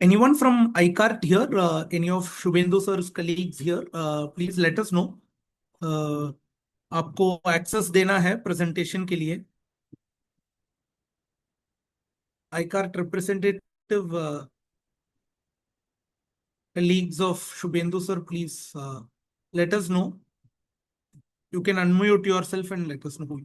Anyone from iCart here? Any of Shubhendu sir's colleagues here? Please let us know. Uh, आपको access देना है presentation के लिए. iCart representative, colleagues of Shubhendu sir, please let us know. You can unmute yourself and let us know.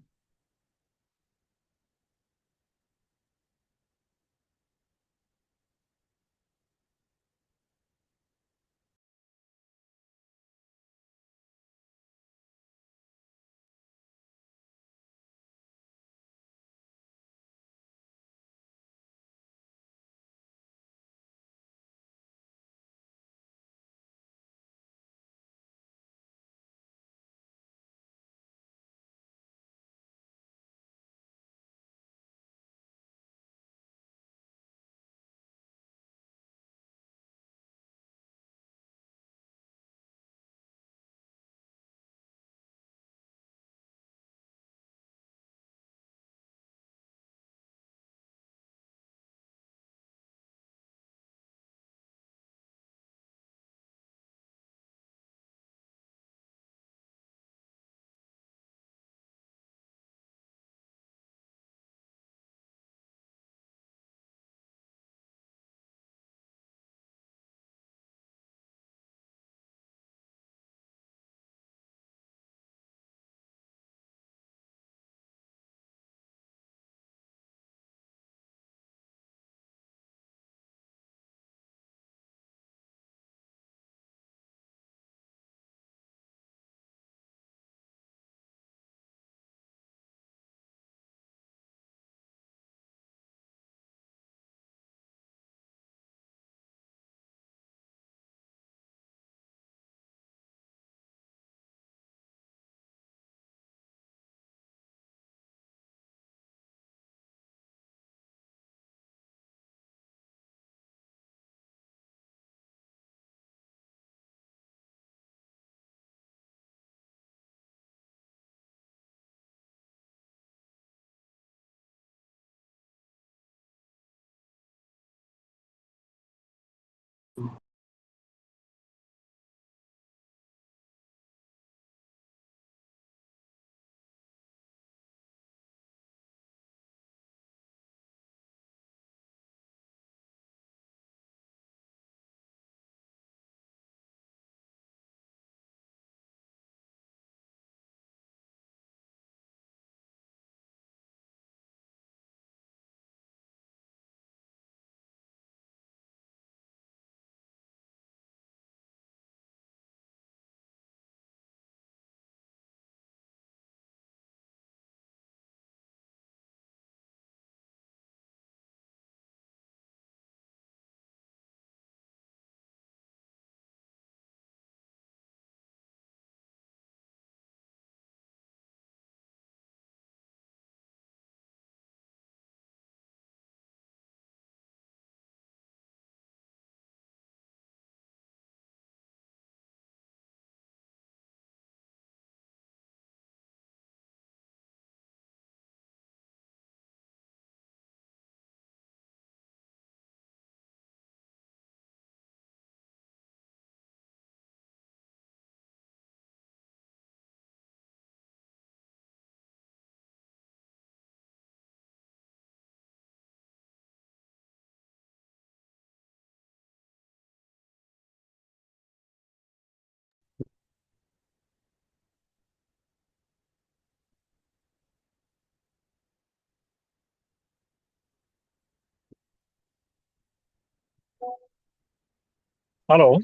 Hello.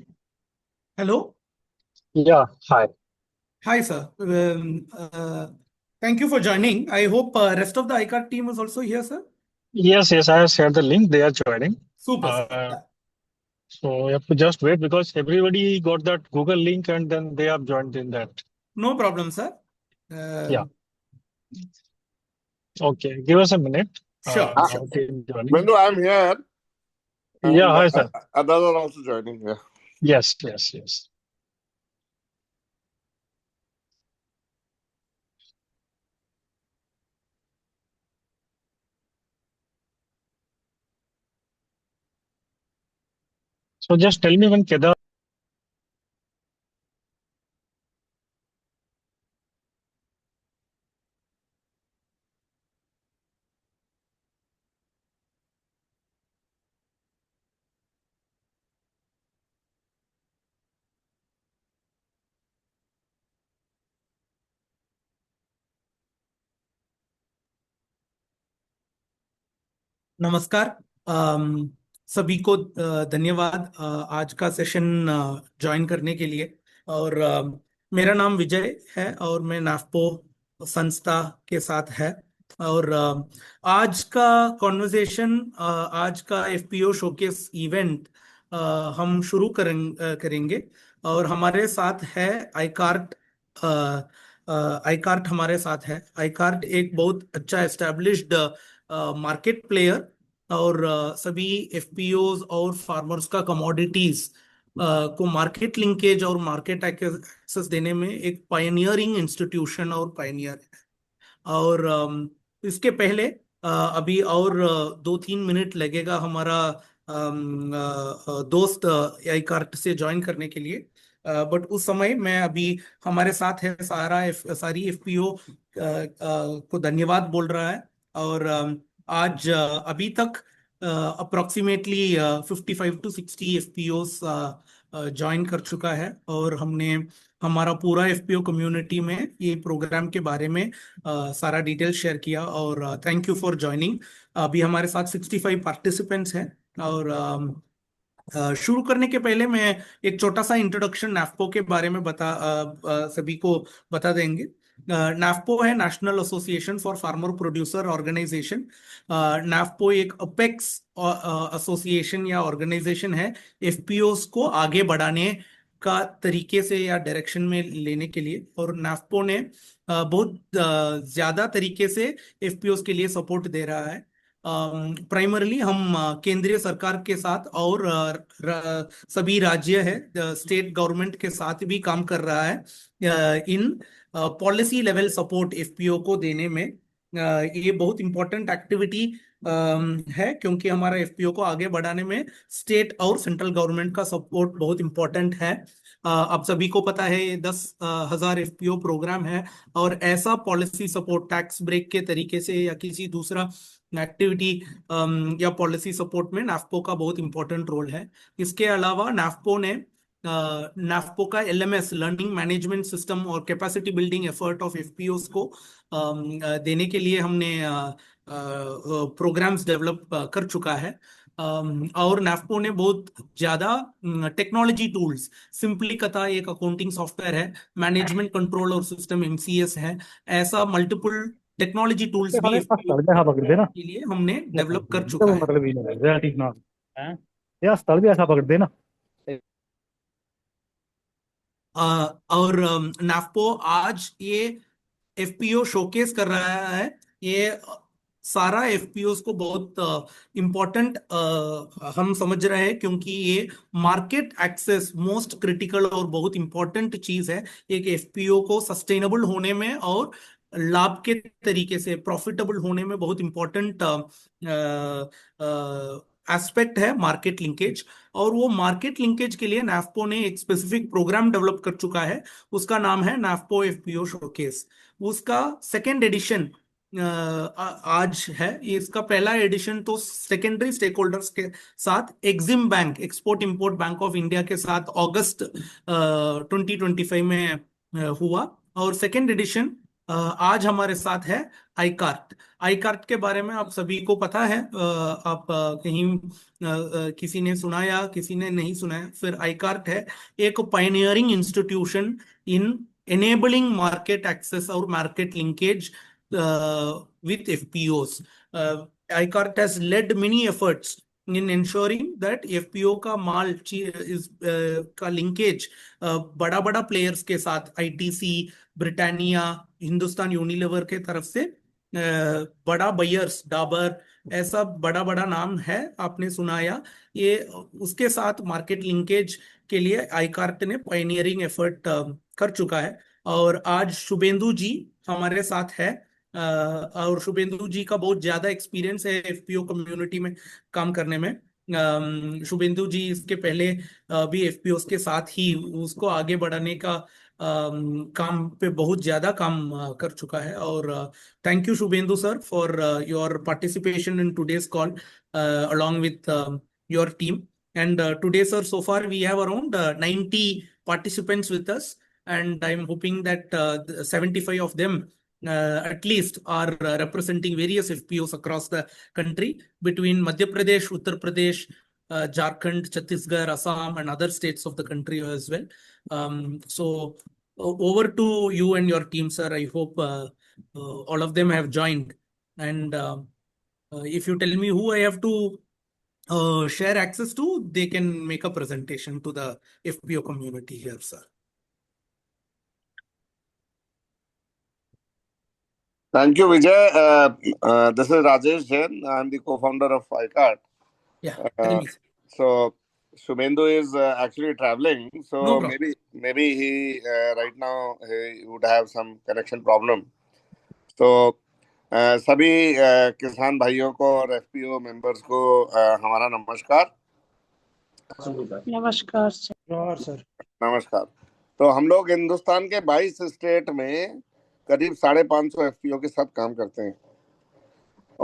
Hello. Yeah, hi. Hi, sir. Thank you for joining. I hope rest of the iCart team is also here, sir. Yes, I have shared the link. They are joining. Super, sir. Uh, Yeah. so you have to just wait because everybody got that Google link and then they have joined in that. No problem, sir. Yeah. Uh, Okay. Give us a minute. sure, sure. Our team joining. Mendo, I'm here, Yeah, and hi, sir. another also joining. Yeah. Yes. So just tell me when Kedar. नमस्कार। सभी को धन्यवाद आज का session join करने के लिए। और मेरा नाम विजय है और मैं नाफपो संस्था के साथ है। और आज का कॉन्वर्सेशन, आज का एफपीओ शोकेस इवेंट हम शुरू करेंगे। और हमारे साथ है आईकार्ट। आईकार्ट हमारे साथ है। आईकार्ट एक बहुत अच्छा एस्टेब्लिश्ड मार्केट प्लेयर और सभी एफपीओज और फार्मर्स का कमोडिटीज को मार्केट लिंकेज और मार्केट एक्सेस देने में एक पायनियरिंग इंस्टीट्यूशन और पायनियर है। और इसके पहले अभी और 2-3 मिनट लगेगा हमारा दोस्त आई कार्ट से ज्वाइन करने के लिए। बट उस समय मैं अभी हमारे साथ है सारी एफपीओ को धन्यवाद बोल रहा है। और आज अभी तक अप्रोक्सीमेटली 55 to 60 एफपीओ ज्वाइन कर चुका है। और हमने हमारा पूरा एफपीओ कम्युनिटी में ये प्रोग्राम के बारे में सारा डिटेल शेयर किया। और थैंक यू फॉर ज्वाइनिंग। अभी हमारे साथ 65 पार्टिसिपेंट्स हैं। और शुरू करने के पहले मैं एक छोटा सा इंट्रोडक्शन नाफपो के बारे में सभी को बता देंगे। नाफपो है national association for farmer producer organization. NAFPO एक अपेक्स एसोसिएशन या ऑर्गेनाइजेशन है एफपीओस को आगे बढ़ाने का तरीके से या डायरेक्शन में लेने के लिए। और नाफपो ने बहुत ज्यादा तरीके से एफपीओस के लिए सपोर्ट दे रहा है। प्राइमरली हम केंद्रीय सरकार के साथ और सभी राज्य है स्टेट गवर्नमेंट के साथ भी काम कर रहा है in policy level support FPO को देने में। ये बहुत इंपॉर्टेंट एक्टिविटी है क्योंकि हमारा एफपीओ को आगे बढ़ाने में स्टेट और सेंट्रल गवर्नमेंट का सपोर्ट बहुत इंपॉर्टेंट है। आप सभी को पता है ये 10,000 एफपीओ प्रोग्राम है। और ऐसा पॉलिसी सपोर्ट टैक्स ब्रेक के तरीके से या किसी दूसरा एक्टिविटी या पॉलिसी सपोर्ट में नाफपो का बहुत इंपॉर्टेंट रोल है। इसके अलावा नाफपो ने नाफपो का एलएमएस लर्निंग मैनेजमेंट सिस्टम और कैपेसिटी बिल्डिंग एफर्ट ऑफ एफपीओस को देने के लिए हमने प्रोग्राम्स डेवलप कर चुका है। और नाफपो ने बहुत ज्यादा टेक्नोलॉजी टूल्स, सिंपली कथा एक अकाउंटिंग सॉफ्टवेयर है, मैनेजमेंट कंट्रोल और सिस्टम एमसीएस है, ऐसा मल्टीपल टेक्नोलॉजी टूल्स भी खाने एफपीओ स्थल पे ऐसा पकड़ देना के लिए हमने डेवलप कर तो चुका वो है। मतलब ही नहीं है ठीक ना है यार स्थल भी ऐसा पकड़ देना और नाफपो आज ये एफपीओ शोकेस कर रहा है। ये सारा एफपीओ को बहुत इम्पोर्टेंट हम समझ रहे हैं क्योंकि ये मार्केट एक्सेस मोस्ट क्रिटिकल और बहुत इम्पोर्टेंट चीज है एक एफपीओ को सस्टेनेबल होने में और लाभ के तरीके से प्रॉफिटेबल होने में बहुत इम्पोर्टेंट एस्पेक्ट है मार्केट लिंकेज। और वो मार्केट लिंकेज के लिए नाफपो ने एक स्पेसिफिक प्रोग्राम डेवलप कर चुका है। उसका नाम है नाफपो एफपीओ शोकेस। उसका सेकेंड एडिशन आज है। इसका पहला एडिशन तो सेकेंडरी स्टेक होल्डर्स के साथ Exim bank, export import bank of India के साथ अगस्त 2025 में हुआ। और सेकेंड एडिशन आज हमारे साथ है आईकार्ट। आईकार्ट के बारे में आप सभी को पता है। आप कहीं किसी ने सुना या किसी ने नहीं सुना है, फिर आईकार्ट है एक pioneering institution in enabling market access or market linkage with FPOs. ICART has led many efforts in ensuring that FPO का माल का लिंकेज बड़ा बड़ा प्लेयर्स के साथ आईटीसी, ब्रिटानिया, हिंदुस्तान यूनिलीवर के तरफ से बड़ा बायर्स, डाबर, ऐसा बड़ा बड़ा नाम है आपने सुनाया। ये उसके साथ मार्केट लिंकेज के लिए आईकार्ट ने पायनियरिंग एफर्ट कर चुका है। और आज शुभेंदु जी हमारे साथ है। और शुभेंदु जी का बहुत ज्यादा एक्सपीरियंस है एफपीओ कम्युनिटी में काम करने में। शुभेंदु जी इसके पहले भी एफपीओस के साथ ही उसको आगे बढ़ाने का काम पे बहुत ज्यादा काम कर चुका है। और thank you Shubhendu sir for your participation in today's call along with your team. And today, sir, so far we have around 90 participants with us, and I'm hoping that 75 of them at least are representing various FPOs across the country between Madhya Pradesh, Uttar Pradesh, Jharkhand, Chhattisgarh, Assam, and other states of the country as well. So over to you and your team, sir. I hope all of them have joined. And if you tell me who I have to share access to, they can make a presentation to the FPO community here, sir. Thank you, Vijay. This is Rajesh Jain. I'm the co-founder of iCart. Yeah, tell me, sir. So Shubhendu is actually traveling, No so problem. maybe he right now he would have some connection problem. So सभी किसान भाइयों को और FPO members को हमारा नमस्कार। नमस्कार sir. नमस्कार। तो हम लोग हिंदुस्तान के 22 स्टेट में करीब 550 एफपीओ के साथ काम करते हैं।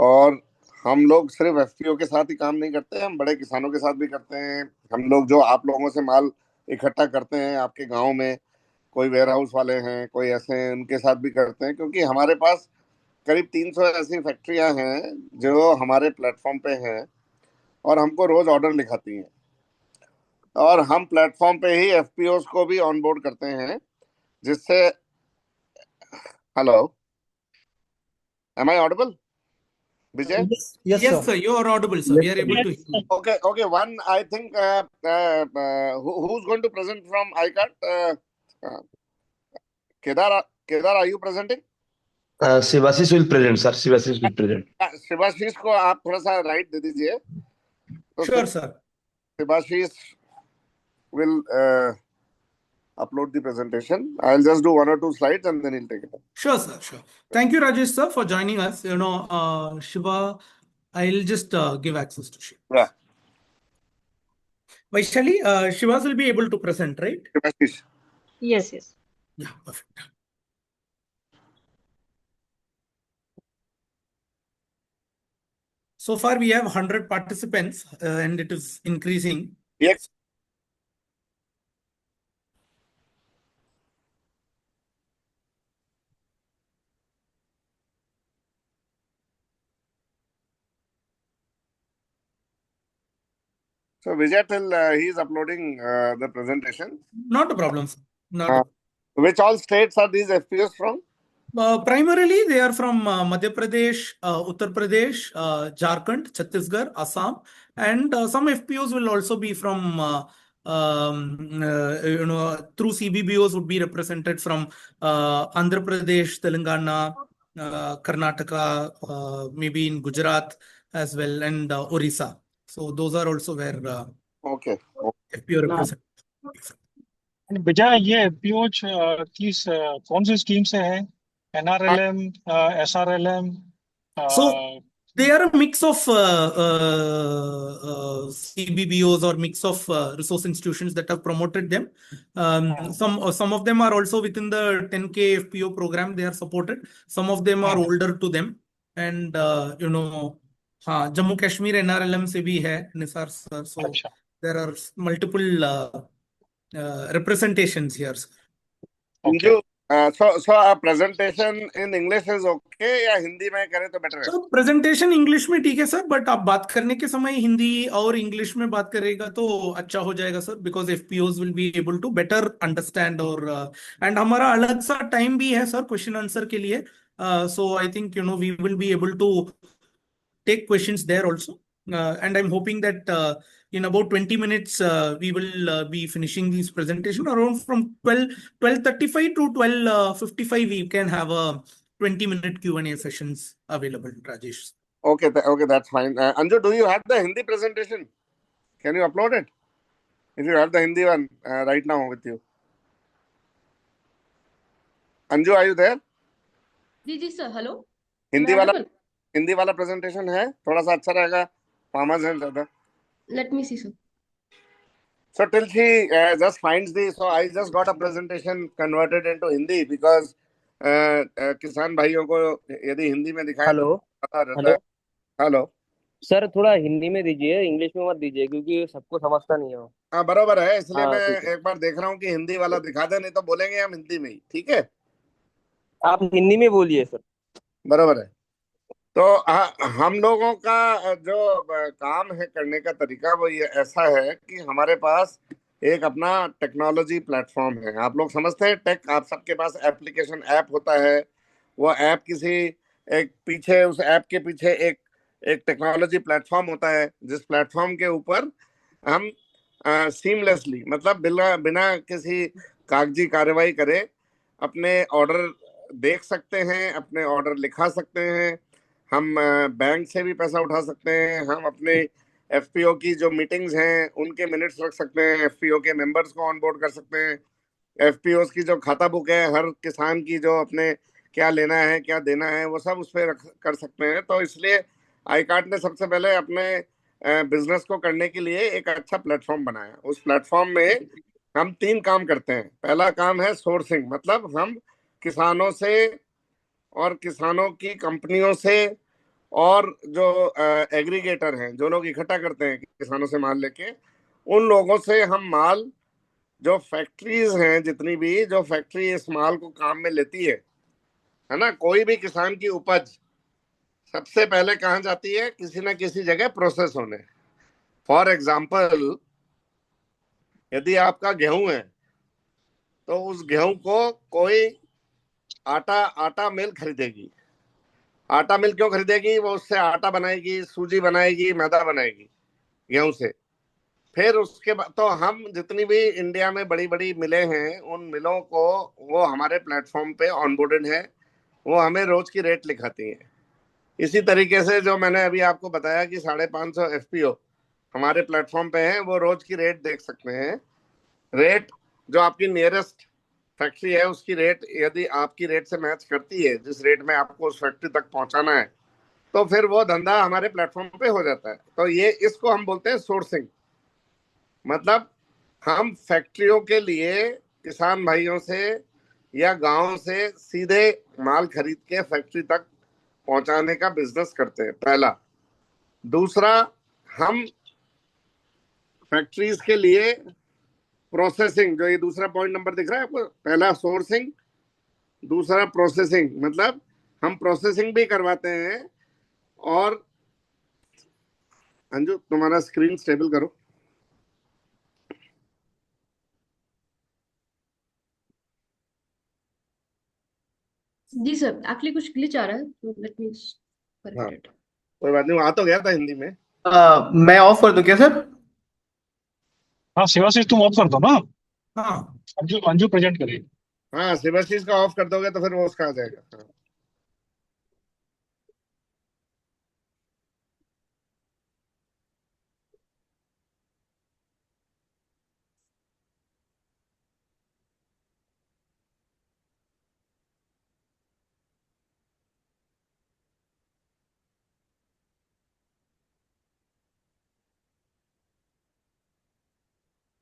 और हम लोग सिर्फ एफपीओ के साथ ही काम नहीं करते, हम बड़े किसानों के साथ भी करते हैं। हम लोग जो आप लोगों से माल इकट्ठा करते हैं आपके गांव में, कोई वेयर हाउस वाले हैं, कोई ऐसे हैं, उनके साथ भी करते हैं, क्योंकि हमारे पास करीब 300 ऐसी फैक्ट्रियां हैं जो हमारे प्लेटफॉर्म पे हैं और हमको रोज ऑर्डर लिखाती हैं। और हम प्लेटफॉर्म पे ही एफपीओस को भी ऑनबोर्ड करते हैं, जिससे hello, am I audible Vijay? Yes, Yes, sir. sir, you are audible, sir. We are able to hear you. Okay. One, I think, who's going to present from iCart? Kedar, are you presenting? Shivashish will present, sir. Shivashish will present. Shivashish को आप थोड़ा सा right they दीजिए। तो Sure, sir. Shivashish will upload the presentation. I'll just do 1 or 2 slides and then he'll take it up. Sure, sir. Sure. Thank you, Rajesh, sir, for joining us. Shiva, I'll just give access to Shiva. Yeah. Vaishali, Shivas will be able to present, right? Shivashish. Yes. Yeah, perfect. So far, we have 100 participants and it is increasing. Yes. So Vijay, till he is uploading the presentation. Not a problem, sir. Not a Which all states are these FPOs from? Primarily, they are from Madhya Pradesh, Uttar Pradesh, Jharkhand, Chhattisgarh, Assam, and some FPOs will also be from, through CBBOs would be represented from Andhra Pradesh, Telangana, Karnataka, maybe in Gujarat as well, and Orissa. So those are also where Okay. FPO represent. विजय, ये FPOs किस कौन सी scheme से है? NRLM, SRLM? So they are a mix of CBBOs or mix of resource institutions that have promoted them. Some of them are also within the 10K FPO program. They are supported. Some of them are older to them, and Jammu Kashmir NRLM से भी है Nisar sir. So there are multiple representations here. Okay. So a presentation in English is okay या हिंदी में करें तो better है? So presentation English में ठीक है सर, but आप बात करने के समय हिंदी और English में बात करेगा तो अच्छा हो जाएगा sir, because FPOs will be able to better understand और and हमारा अलग सा टाइम भी है सर क्वेश्चन आंसर के लिए. So I think we will be able to take questions there also, and I'm hoping that in about 20 minutes we will be finishing this presentation. Around from 12:35 to 12:55 we can have a 20-minute Q&A sessions available, Rajesh. Okay, that's fine. Anju, do you have the Hindi presentation? Can you upload it? If you have the Hindi one right now with you. Anju, are you there? जी sir, hello. Hindi वाला presentation है, थोड़ा सा अच्छा रहेगा, farmers है ज्यादा। let me see, sir. So till she just finds the, so I just got a presentation converted into Hindi because किसान भाइयों को यदि हिंदी में दिखाएं तो हेलो। पता रहता है। Hello hello. सर, थोड़ा हिंदी में दीजिए, इंग्लिश में मत दीजिए क्योंकि सबको समझता नहीं है वो। हाँ बरोबर है, इसलिए हाँ मैं ठीक है। एक बार देख रहा हूँ कि हिंदी वाला दिखा दे, नहीं तो बोलेंगे हम हिंदी में ही, ठीक है। आप हिंदी में बोलिए सर। बरोबर है। तो हम लोगों का जो काम है करने का तरीका वो ये ऐसा है कि हमारे पास एक अपना टेक्नोलॉजी प्लेटफॉर्म है। आप लोग समझते हैं टेक, आप सबके पास एप्लीकेशन ऐप होता है। वो ऐप किसी एक पीछे, उस ऐप के पीछे एक एक टेक्नोलॉजी प्लेटफॉर्म होता है, जिस प्लेटफॉर्म के ऊपर हम सीमलेसली, मतलब बिना बिना किसी कागजी कार्रवाई करे अपने ऑर्डर देख सकते हैं, अपने ऑर्डर लिखा सकते हैं। हम बैंक से भी पैसा उठा सकते हैं। हम अपने एफपीओ की जो मीटिंग्स हैं उनके मिनट्स रख सकते हैं। एफपीओ के मेंबर्स को ऑनबोर्ड कर सकते हैं। एफपीओ की जो खाता बुक है, हर किसान की जो अपने क्या लेना है क्या देना है वो सब उस पर कर सकते हैं। तो इसलिए आई कार्ड ने सबसे पहले अपने बिजनेस को करने के लिए एक अच्छा प्लेटफॉर्म बनाया। उस प्लेटफॉर्म में हम 3 काम करते हैं। पहला काम है सोर्सिंग, मतलब हम किसानों से और किसानों की कंपनियों से और जो एग्रीगेटर हैं, जो लोग इकट्ठा करते हैं किसानों से माल लेके, उन लोगों से हम माल, जो फैक्ट्रीज हैं जितनी भी, जो फैक्ट्री इस माल को काम में लेती है ना, कोई भी किसान की उपज सबसे पहले कहाँ जाती है, किसी ना किसी जगह प्रोसेस होने। फॉर एग्जाम्पल, यदि आपका गेहूं है तो उस गेहूं को कोई आटा आटा मिल खरीदेगी। आटा मिल क्यों खरीदेगी? वो उससे आटा बनाएगी, सूजी बनाएगी, मैदा बनाएगी गेहूं से। फिर उसके बाद तो हम जितनी भी इंडिया में बड़ी बड़ी मिलें हैं, उन मिलों को वो हमारे प्लेटफॉर्म पे ऑनबोर्डेड है। वो हमें रोज की रेट लिखाती हैं। इसी तरीके से जो मैंने अभी आपको बताया कि 550 एफपीओ हमारे प्लेटफॉर्म पे हैं, वो रोज की रेट देख सकते हैं। रेट जो आपकी नियरेस्ट फैक्ट्री है उसकी रेट यदि आपकी रेट से मैच करती है, जिस रेट में आपको उस फैक्ट्री तक पहुंचाना है, तो फिर वो धंधा हमारे प्लेटफॉर्म पे हो जाता है। तो ये इसको हम बोलते हैं सोर्सिंग। मतलब हम फैक्ट्रियों के लिए किसान भाइयों से या गांव से सीधे माल खरीद के फैक्ट्री तक पहुंचाने का बिजनेस करते हैं, पहला। दूसरा, हम फैक्ट्रीज के लिए प्रोसेसिंग, जो ये दूसरा पॉइंट नंबर दिख रहा है आपको, पहला सोर्सिंग, दूसरा प्रोसेसिंग, मतलब हम प्रोसेसिंग भी करवाते हैं। और अंजू तुम्हारा स्क्रीन स्टेबल करो। जी सर, एक्चुअली कुछ ग्लिच आ रहा है, तो लेट मी हाँ करेक्ट इट। कोई बात नहीं, आ तो गया था हिंदी में। मैं ऑफ कर दूं क्या सर? हाँ शिवाशीष, तुम ऑफ कर दो ना। हाँ। अंजू अंजू प्रेजेंट करेगी। हाँ शिवाशीष का ऑफ कर दोगे तो फिर वो उसका आ जाएगा। हाँ।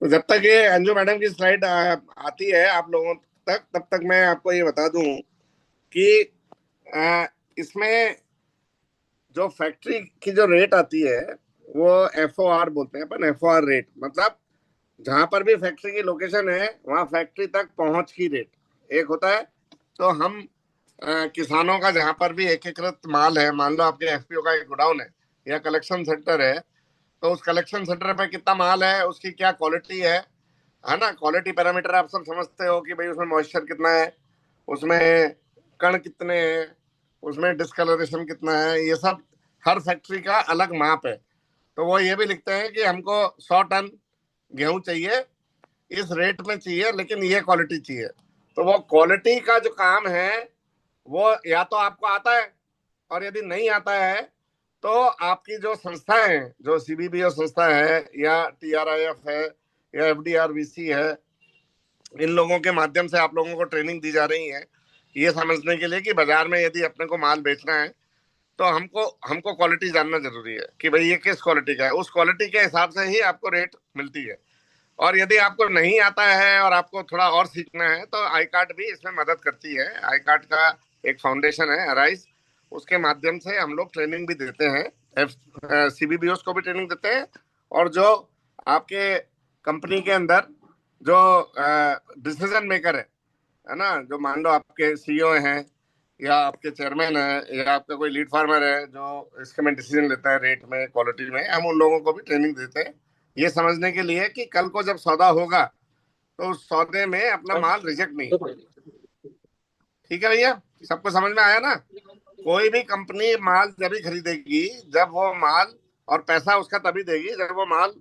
तो जब तक ये अंजू मैडम की स्लाइड आती है आप लोगों तक, तब तक मैं आपको ये बता दूं कि इसमें जो फैक्ट्री की जो रेट आती है वो एफओआर बोलते हैं अपन, एफओआर रेट। मतलब जहां पर भी फैक्ट्री की लोकेशन है वहां फैक्ट्री तक पहुंच की रेट एक होता है। तो हम किसानों का जहां पर भी एकीकृत माल है, मान लो आपके एफपीओ का एक गोडाउन है या कलेक्शन सेंटर है, तो उस कलेक्शन सेंटर पे कितना माल है, उसकी क्या क्वालिटी है ना। क्वालिटी पैरामीटर आप सब समझते हो कि भाई उसमें मॉइस्चर कितना है, उसमें कण कितने हैं, उसमें डिस्कलरेशन कितना है, ये सब हर फैक्ट्री का अलग माप है। तो वो ये भी लिखते हैं कि हमको 100 टन गेहूं चाहिए, इस रेट में चाहिए, लेकिन ये क्वालिटी चाहिए। तो वो क्वालिटी का जो काम है वो या तो आपको आता है, और यदि नहीं आता है तो आपकी जो संस्था है, जो सीबीबीओ संस्था है या टीआरआईएफ है या एफडीआरवीसी है, इन लोगों के माध्यम से आप लोगों को ट्रेनिंग दी जा रही है ये समझने के लिए कि बाजार में यदि अपने को माल बेचना है तो हमको हमको क्वालिटी जानना जरूरी है कि भाई ये किस क्वालिटी का है, उस क्वालिटी के हिसाब से ही आपको रेट मिलती है। और यदि आपको नहीं आता है और आपको थोड़ा और सीखना है तो आई कार्ड भी इसमें मदद करती है। आई कार्ड का एक फाउंडेशन है अराइज, उसके माध्यम से हम लोग ट्रेनिंग भी देते हैं, सीबीबीओस को भी ट्रेनिंग देते हैं। और जो आपके कंपनी के अंदर जो डिसीजन मेकर है ना, जो मान लो आपके सीईओ हैं या आपके चेयरमैन है या आपका कोई लीड फार्मर है जो इसके में डिसीजन लेता है रेट में, क्वालिटी में, हम उन लोगों को भी ट्रेनिंग देते हैं ये समझने के लिए कि कल को जब सौदा होगा तो उस सौदे में अपना माल रिजेक्ट नहीं हो। ठीक है भैया, सबको समझ में आया ना? कोई भी कंपनी माल जब भी खरीदेगी, जब वो माल, और पैसा उसका तभी देगी जब वो माल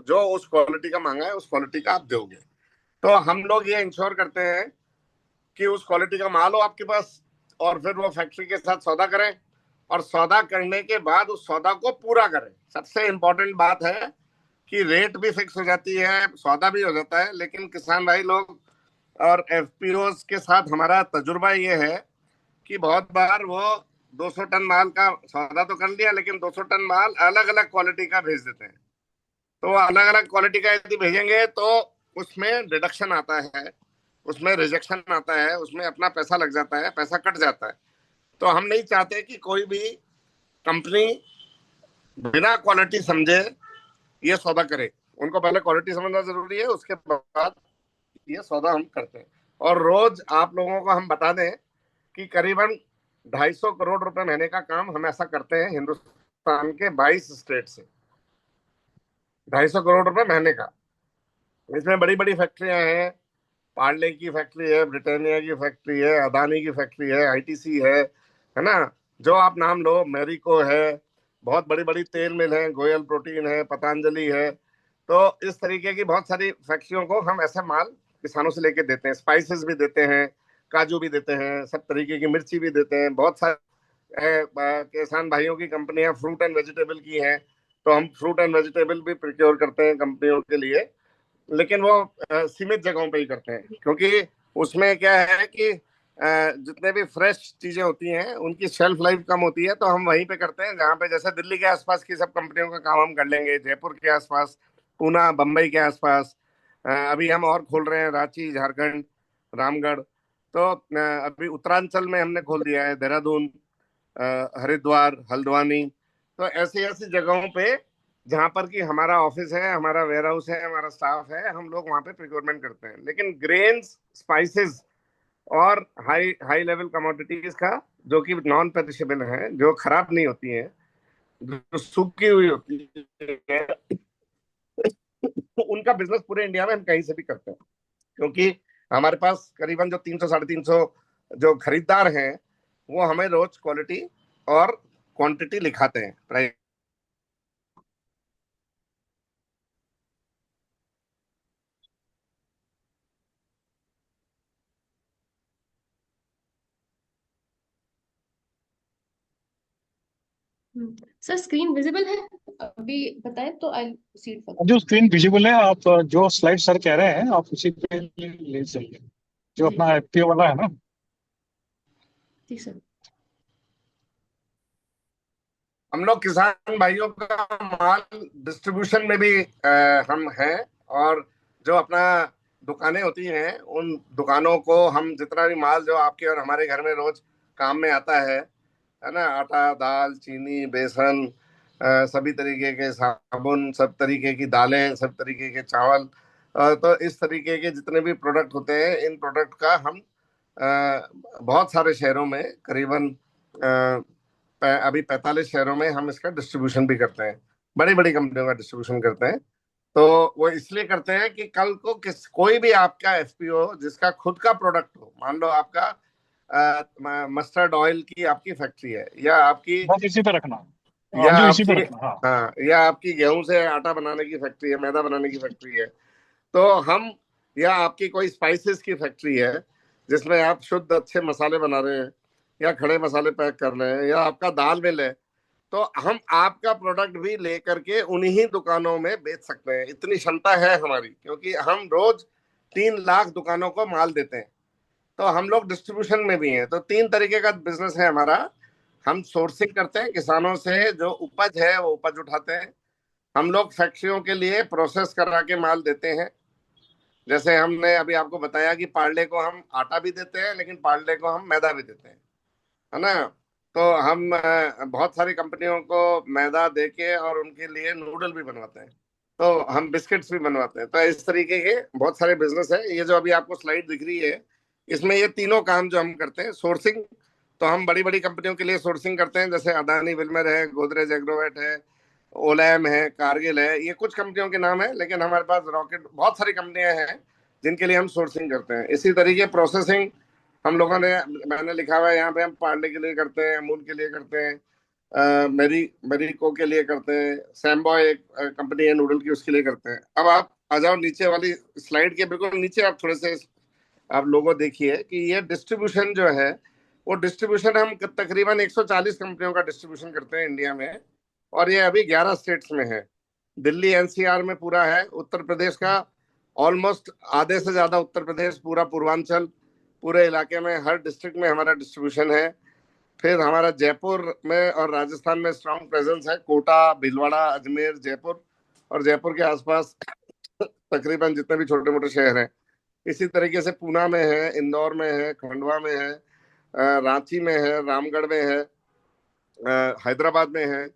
जो उस क्वालिटी का मांगा है उस क्वालिटी का आप दोगे। तो हम लोग ये इंश्योर करते हैं कि उस क्वालिटी का माल हो आपके पास, और फिर वो फैक्ट्री के साथ सौदा करें, और सौदा करने के बाद उस सौदा को पूरा करें। सबसे इंपॉर्टेंट बात है कि रेट भी फिक्स हो जाती है, सौदा भी हो जाता है, लेकिन किसान भाई लोग और एफपीओस के साथ हमारा तजुर्बा ये है कि बहुत बार वो 200 टन माल का सौदा तो कर लिया, लेकिन 200 टन माल अलग अलग क्वालिटी का भेज देते हैं। तो अलग अलग क्वालिटी का यदि भेजेंगे तो उसमें डिडक्शन आता है, उसमें रिजेक्शन आता है, उसमें अपना पैसा लग जाता है, पैसा कट जाता है। तो हम नहीं चाहते कि कोई भी कंपनी बिना क्वालिटी समझे ये सौदा करे। उनको पहले क्वालिटी समझना जरूरी है, उसके बाद ये सौदा हम करते हैं। और रोज आप लोगों को हम बता दें कि करीबन 250 करोड़ रुपए महीने का काम हम ऐसा करते हैं हिंदुस्तान के 22 स्टेट से। 250 करोड़ रुपए महीने का। इसमें बड़ी बड़ी फैक्ट्रियां हैं, पार्ले की फैक्ट्री है, ब्रिटानिया की फैक्ट्री है, अदानी की फैक्ट्री है, आईटीसी है ना, जो आप नाम लो, मैरिको है, बहुत बड़ी बड़ी तेल मिल है, गोयल प्रोटीन है, पतंजलि है। तो इस तरीके की बहुत सारी फैक्ट्रियों को हम ऐसे माल किसानों से लेके देते हैं। स्पाइसेस भी देते हैं, काजू भी देते हैं, सब तरीके की मिर्ची भी देते हैं। बहुत सारे किसान भाइयों की कंपनियां फ्रूट एंड वेजिटेबल की हैं, तो हम फ्रूट एंड वेजिटेबल भी प्रोक्योर करते हैं कंपनियों के लिए, लेकिन वो सीमित जगहों पे ही करते हैं, क्योंकि उसमें क्या है कि जितने भी फ्रेश चीजें होती हैं उनकी शेल्फ लाइफ कम होती है, तो हम वहीं पे करते हैं जहाँ पे, जैसे दिल्ली के आसपास की सब कंपनियों का काम हम कर लेंगे, जयपुर के आसपास, पूना, बम्बई के आसपास, अभी हम और खोल रहे हैं रांची, झारखंड, रामगढ़। तो अभी उत्तरांचल में हमने खोल दिया है, देहरादून, हरिद्वार, हल्द्वानी। तो ऐसी ऐसी जगहों पे जहां पर कि हमारा ऑफिस है, हमारा वेयर हाउस है, हमारा स्टाफ है, हम लोग वहां पे प्रिक्योरमेंट करते हैं। लेकिन ग्रेन्स, स्पाइसेस और हाई हाई लेवल कमोडिटीज का, जो कि नॉन पेरिशेबल है, जो खराब नहीं होती है, जो सूखी हुई होती है, उनका बिजनेस पूरे इंडिया में हम कहीं से भी करते हैं, क्योंकि हमारे पास करीबन जो 300 साढ़े 300 जो खरीदार हैं वो हमें रोज क्वालिटी और क्वांटिटी लिखाते हैं, प्राइस। सर स्क्रीन विजिबल है अभी बताए तो आई सीट फॉर। जो स्क्रीन विजिबल है, आप जो स्लाइड सर कह रहे हैं आप उसी पे ले चलिए, जो अपना एफपीओ वाला है ना। ठीक सर। हम लोग किसान भाइयों का माल डिस्ट्रीब्यूशन में भी हम हैं, और जो अपना दुकानें होती हैं उन दुकानों को हम जितना भी माल जो आपके और हमारे घर में रोज काम में आता है ना, आटा, दाल, चीनी, बेसन, सभी तरीके के साबुन, सब तरीके की दालें, सब तरीके के चावल, तो इस तरीके के जितने भी प्रोडक्ट होते हैं, इन प्रोडक्ट का हम बहुत सारे शहरों में, करीबन अभी 45 शहरों में हम इसका डिस्ट्रीब्यूशन भी करते हैं, बड़ी बड़ी कंपनियों का डिस्ट्रीब्यूशन करते हैं। तो वो इसलिए करते हैं कि कल को कोई भी आपका एफपीओ जिसका खुद का प्रोडक्ट हो, मान लो आपका मस्टर्ड ऑयल की आपकी फैक्ट्री है, या आपकी, बस इसी पे रखना, या जो इसी पे आपकी, रखना। हाँ, हाँ, या आपकी गेहूं से आटा बनाने की फैक्ट्री है, मैदा बनाने की फैक्ट्री है, तो हम, या आपकी कोई स्पाइसेस की फैक्ट्री है जिसमें आप शुद्ध अच्छे मसाले बना रहे हैं, या खड़े मसाले पैक कर रहे हैं, या आपका दाल मिल है, तो हम आपका प्रोडक्ट भी लेकर के उन्हीं दुकानों में बेच सकते हैं। इतनी क्षमता है हमारी, क्योंकि हम रोज 3 लाख दुकानों को माल देते हैं, तो हम लोग डिस्ट्रीब्यूशन में भी हैं। तो 3 तरीके का बिजनेस है हमारा। हम सोर्सिंग करते हैं किसानों से, जो उपज है वो उपज उठाते हैं। हम लोग फैक्ट्रियों के लिए प्रोसेस करा के माल देते हैं। जैसे हमने अभी आपको बताया कि पार्ले को हम आटा भी देते हैं, लेकिन पार्ले को हम मैदा भी देते हैं, है ना। तो हम बहुत सारी कंपनियों को मैदा देके और उनके लिए नूडल भी बनवाते हैं। तो हम बिस्किट्स भी बनवाते हैं। तो इस तरीके के बहुत सारे बिजनेस है। ये जो अभी आपको स्लाइड दिख रही है, इसमें ये तीनों काम जो हम करते हैं, सोर्सिंग तो हम बड़ी बड़ी कंपनियों के लिए सोर्सिंग करते हैं, जैसे अदानी विल्मर है, गोदरेज एग्रोवेट है, ओलैम है, कारगिल है, ये कुछ कंपनियों के नाम है। लेकिन हमारे पास रॉकेट बहुत सारी कंपनियां हैं जिनके लिए हम सोर्सिंग करते हैं। इसी तरीके प्रोसेसिंग हम लोगों ने, मैंने लिखा हुआ है यहाँ पे, हम पार्ले के लिए करते हैं, अमूल के लिए करते हैं, मेरी मेरीको के लिए करते हैं, सैम्बॉय एक कंपनी है नूडल की, उसके लिए करते हैं। अब आप आ जाओ नीचे वाली स्लाइड के बिल्कुल नीचे, आप थोड़े से आप लोगों देखिए कि ये डिस्ट्रीब्यूशन जो है, वो डिस्ट्रीब्यूशन हम तकरीबन 140 कंपनियों का डिस्ट्रीब्यूशन करते हैं इंडिया में, और ये अभी 11 स्टेट्स में है। दिल्ली एनसीआर में पूरा है, उत्तर प्रदेश का ऑलमोस्ट आधे से ज्यादा, उत्तर प्रदेश पूरा, पूर्वांचल पूरे इलाके में हर डिस्ट्रिक्ट में हमारा डिस्ट्रीब्यूशन है। फिर हमारा जयपुर में और राजस्थान में स्ट्रांग प्रेजेंस है, कोटा, भीलवाड़ा, अजमेर, जयपुर और जयपुर के आसपास तकरीबन जितने भी छोटे मोटे शहर हैं। इसी तरीके से पूना में है, इंदौर में है, खंडवा में है, रांची में है, रामगढ़ में है, हैदराबाद में है।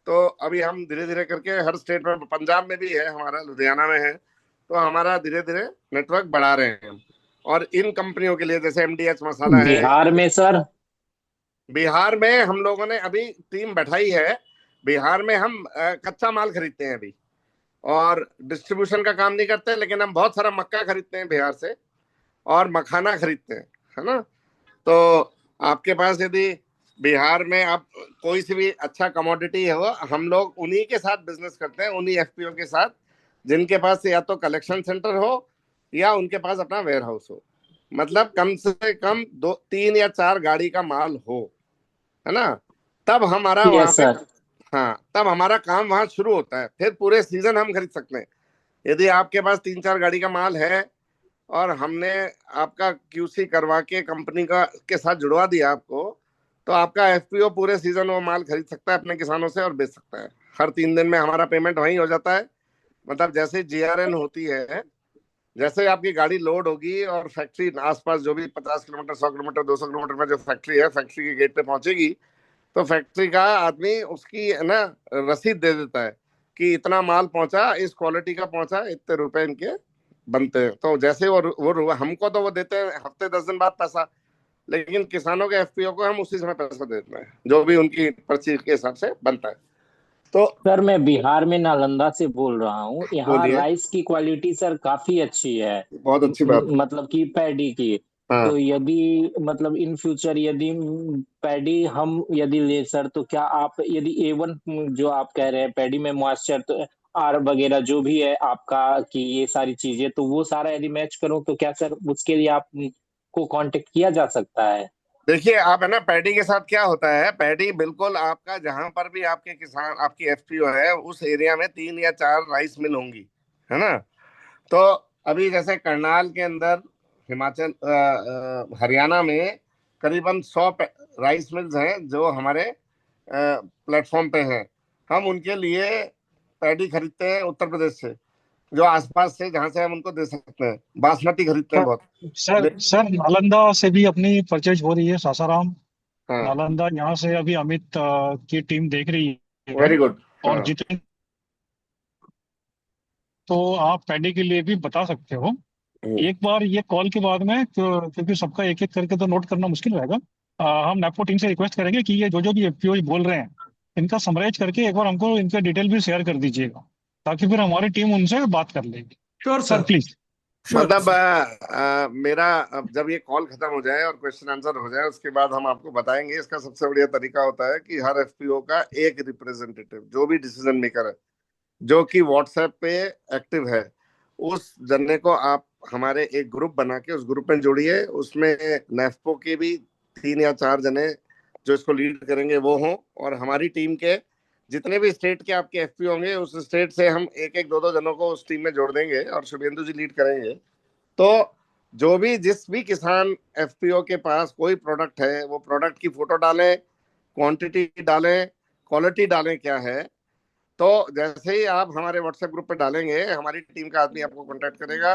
तो अभी हम धीरे धीरे करके हर स्टेट में, पंजाब में भी है हमारा, लुधियाना में है। तो हमारा धीरे धीरे नेटवर्क बढ़ा रहे हैं हम। और इन कंपनियों के लिए जैसे एमडीएच मसाला है, बिहार में सर? बिहार में हम लोगों ने अभी टीम बैठाई है। बिहार में हम कच्चा माल खरीदते हैं अभी, और डिस्ट्रीब्यूशन का काम नहीं करते, लेकिन हम बहुत सारा मक्का खरीदते हैं बिहार से, और मखाना खरीदते हैं, है ना। तो आपके पास यदि बिहार में आप कोई सी भी अच्छा कमोडिटी हो, हम लोग उन्हीं के साथ बिजनेस करते हैं, उन्हीं एफपीओ के साथ, जिनके पास या तो कलेक्शन सेंटर हो या उनके पास अपना वेयर हाउस हो। मतलब कम से कम 2, 3 या 4 गाड़ी का माल हो, है ना। तब हमारा वहां यस पे, सर। हाँ, तब हमारा काम वहां शुरू होता है। फिर पूरे सीजन हम खरीद सकते हैं। यदि आपके पास 3-4 गाड़ी का माल है और हमने आपका क्यूसी करवा के कंपनी का के साथ जुड़वा दिया आपको, तो आपका एफपीओ पूरे सीजन वो माल खरीद सकता है अपने किसानों से और बेच सकता है। हर 3 दिन में हमारा पेमेंट वहीं हो जाता है। मतलब जैसे जीआरएन होती है, जैसे आपकी गाड़ी लोड होगी और फैक्ट्री आसपास जो भी 50 किलोमीटर, 100 किलोमीटर, 200 किलोमीटर में जो फैक्ट्री है, फैक्ट्री के गेट पे पहुंचेगी, तो फैक्ट्री का आदमी उसकी है ना रसीद दे देता है कि इतना माल पहुंचा, इस क्वालिटी का पहुंचा, इतने रुपए इनके बनते हैं। तो जैसे वो हमको तो वो देते हैं हफ्ते 10 दिन बाद पैसा, लेकिन किसानों के एफपीओ को हम उसी समय पैसा देते हैं, जो भी उनकी पर्ची के हिसाब से बनता है। तो सर मैं बिहार में नालंदा से बोल रहा हूँ। यहाँ बोलिए। राइस की क्वालिटी सर काफी अच्छी है, बहुत अच्छी बात। मतलब कि पैडी की। हाँ, तो यदि मतलब इन फ्यूचर यदि पैडी हम यदि ले सर, तो क्या आप यदि A1 जो आप कह रहे हैं पैडी में मॉइस्चर तो आर वगैरह जो भी है आपका, कि ये सारी चीजें, तो वो सारा यदि मैच करूं तो क्या सर उसके लिए आप को कांटेक्ट किया जा सकता है? देखिए आप, है ना, पैडी के साथ क्या होता है, पैडी बिल्कुल आपका जहां पर भी आपके किसान, आपकी एफपीओ है, उस एरिया में 3 या 4 राइस मिल होंगी, है ना। तो अभी जैसे करनाल के अंदर, हिमाचल, हरियाणा में करीबन 100 राइस मिल्स हैं जो हमारे प्लेटफॉर्म पे हैं। हम उनके लिए पैडी खरीदते हैं उत्तर प्रदेश से, जो आसपास से, जहां से हम उनको दे सकते हैं। बासमती खरीदते हैं बहुत। सर सर नालंदा से भी अपनी परचेज हो रही है, सासाराम, हाँ, नालंदा, यहाँ से अभी अमित की टीम देख रही है। Very good. और जितने, तो आप पैडी के लिए भी बता सकते हो। एक बार ये कॉल के बाद में, क्योंकि सबका एक एक करके तो नोट करना मुश्किल रहेगा, हम नेपको टीम से रिक्वेस्ट करेंगे कि ये जो जो भी एफपीओ बोल रहे हैं, इनका समराइज करके एक बार हमको इनके डिटेल भी शेयर कर दीजिएगा, ताकि फिर हमारी टीम उनसे बात कर लेगी। Sure sir sir, please. Sure मतलब सर। मेरा, अब जब ये कॉल खत्म हो जाए और क्वेश्चन आंसर हो जाए, उसके बाद हम आपको बताएंगे। इसका सबसे बढ़िया तरीका होता है कि हर एफपीओ का एक रिप्रेजेंटेटिव, जो भी डिसीजन मेकर है, जो कि व्हाट्सएप पे एक्टिव है, उस जने को आप हमारे एक ग्रुप बना के उस ग्रुप में जोड़िए। उसमें नेफ्को के भी 3 या 4 जने जो इसको लीड करेंगे वो हों, और हमारी टीम के जितने भी स्टेट के आपके एफपीओ होंगे, उस स्टेट से हम एक एक, 2-2 जनों को उस टीम में जोड़ देंगे और शुभेंदु जी लीड करेंगे। तो जिस भी किसान एफपीओ के पास कोई प्रोडक्ट है, वो प्रोडक्ट की फोटो डालें, क्वांटिटी डालें, क्वालिटी डालें, क्या है। तो जैसे ही आप हमारे व्हाट्सएप ग्रुप पे डालेंगे, हमारी टीम का आदमी आपको कांटेक्ट करेगा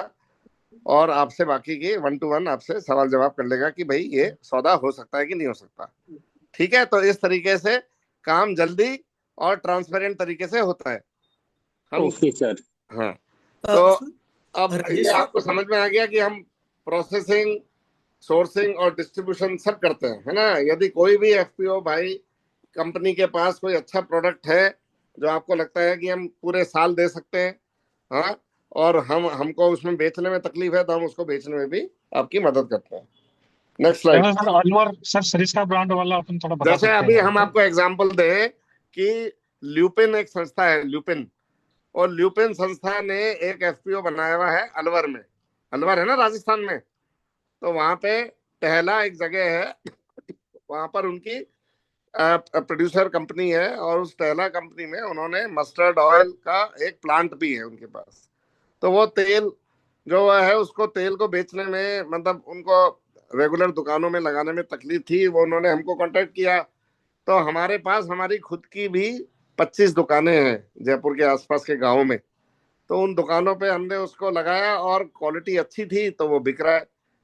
और आपसे बाकी की 1 to 1 आपसे सवाल जवाब कर लेगा कि भाई ये सौदा हो सकता है कि नहीं हो सकता। ठीक है, तो इस तरीके से काम जल्दी और ट्रांसपेरेंट तरीके से होता है। हम ओके सर। हाँ, तो अब राजेश ये सर, आपको समझ में आ गया कि हम प्रोसेसिंग, सोर्सिंग और डिस्ट्रीब्यूशन सब करते हैं, है ना। यदि कोई भी एफपीओ भाई कंपनी के पास कोई अच्छा प्रोडक्ट है जो आपको लगता है कि हम पूरे साल दे सकते हैं, हाँ, और हमको उसमें बेचने में तकलीफ है, तो हम उसको बेचने में भी आपकी मदद करते हैं। Next slide. Sir Alwar sir Sariska brand वाला अपन थोड़ा बता जैसे सकते अभी हैं हम आपको एग्जांपल दें कि ल्यूपिन एक संस्था है, ल्यूपिन, और ल्यूपिन संस्था ने एक एफपीओ बनाया हुआ है अलवर में। अलवर है ना राजस्थान में, तो वहां पे टहला एक जगह है, वहां पर उनकी प्रोड्यूसर कंपनी है, और उस टहला कंपनी में उन्होंने मस्टर्ड ऑयल का एक प्लांट भी है उनके पास। तो वो तेल जो है, उसको तेल को बेचने में, मतलब उनको रेगुलर दुकानों में लगाने में तकलीफ थी, वो उन्होंने हमको कांटेक्ट किया। तो हमारे पास हमारी खुद की भी 25 दुकानें हैं जयपुर के आसपास के गाँव में। तो उन दुकानों पे हमने उसको लगाया और क्वालिटी अच्छी थी, तो वो बिक रहा है।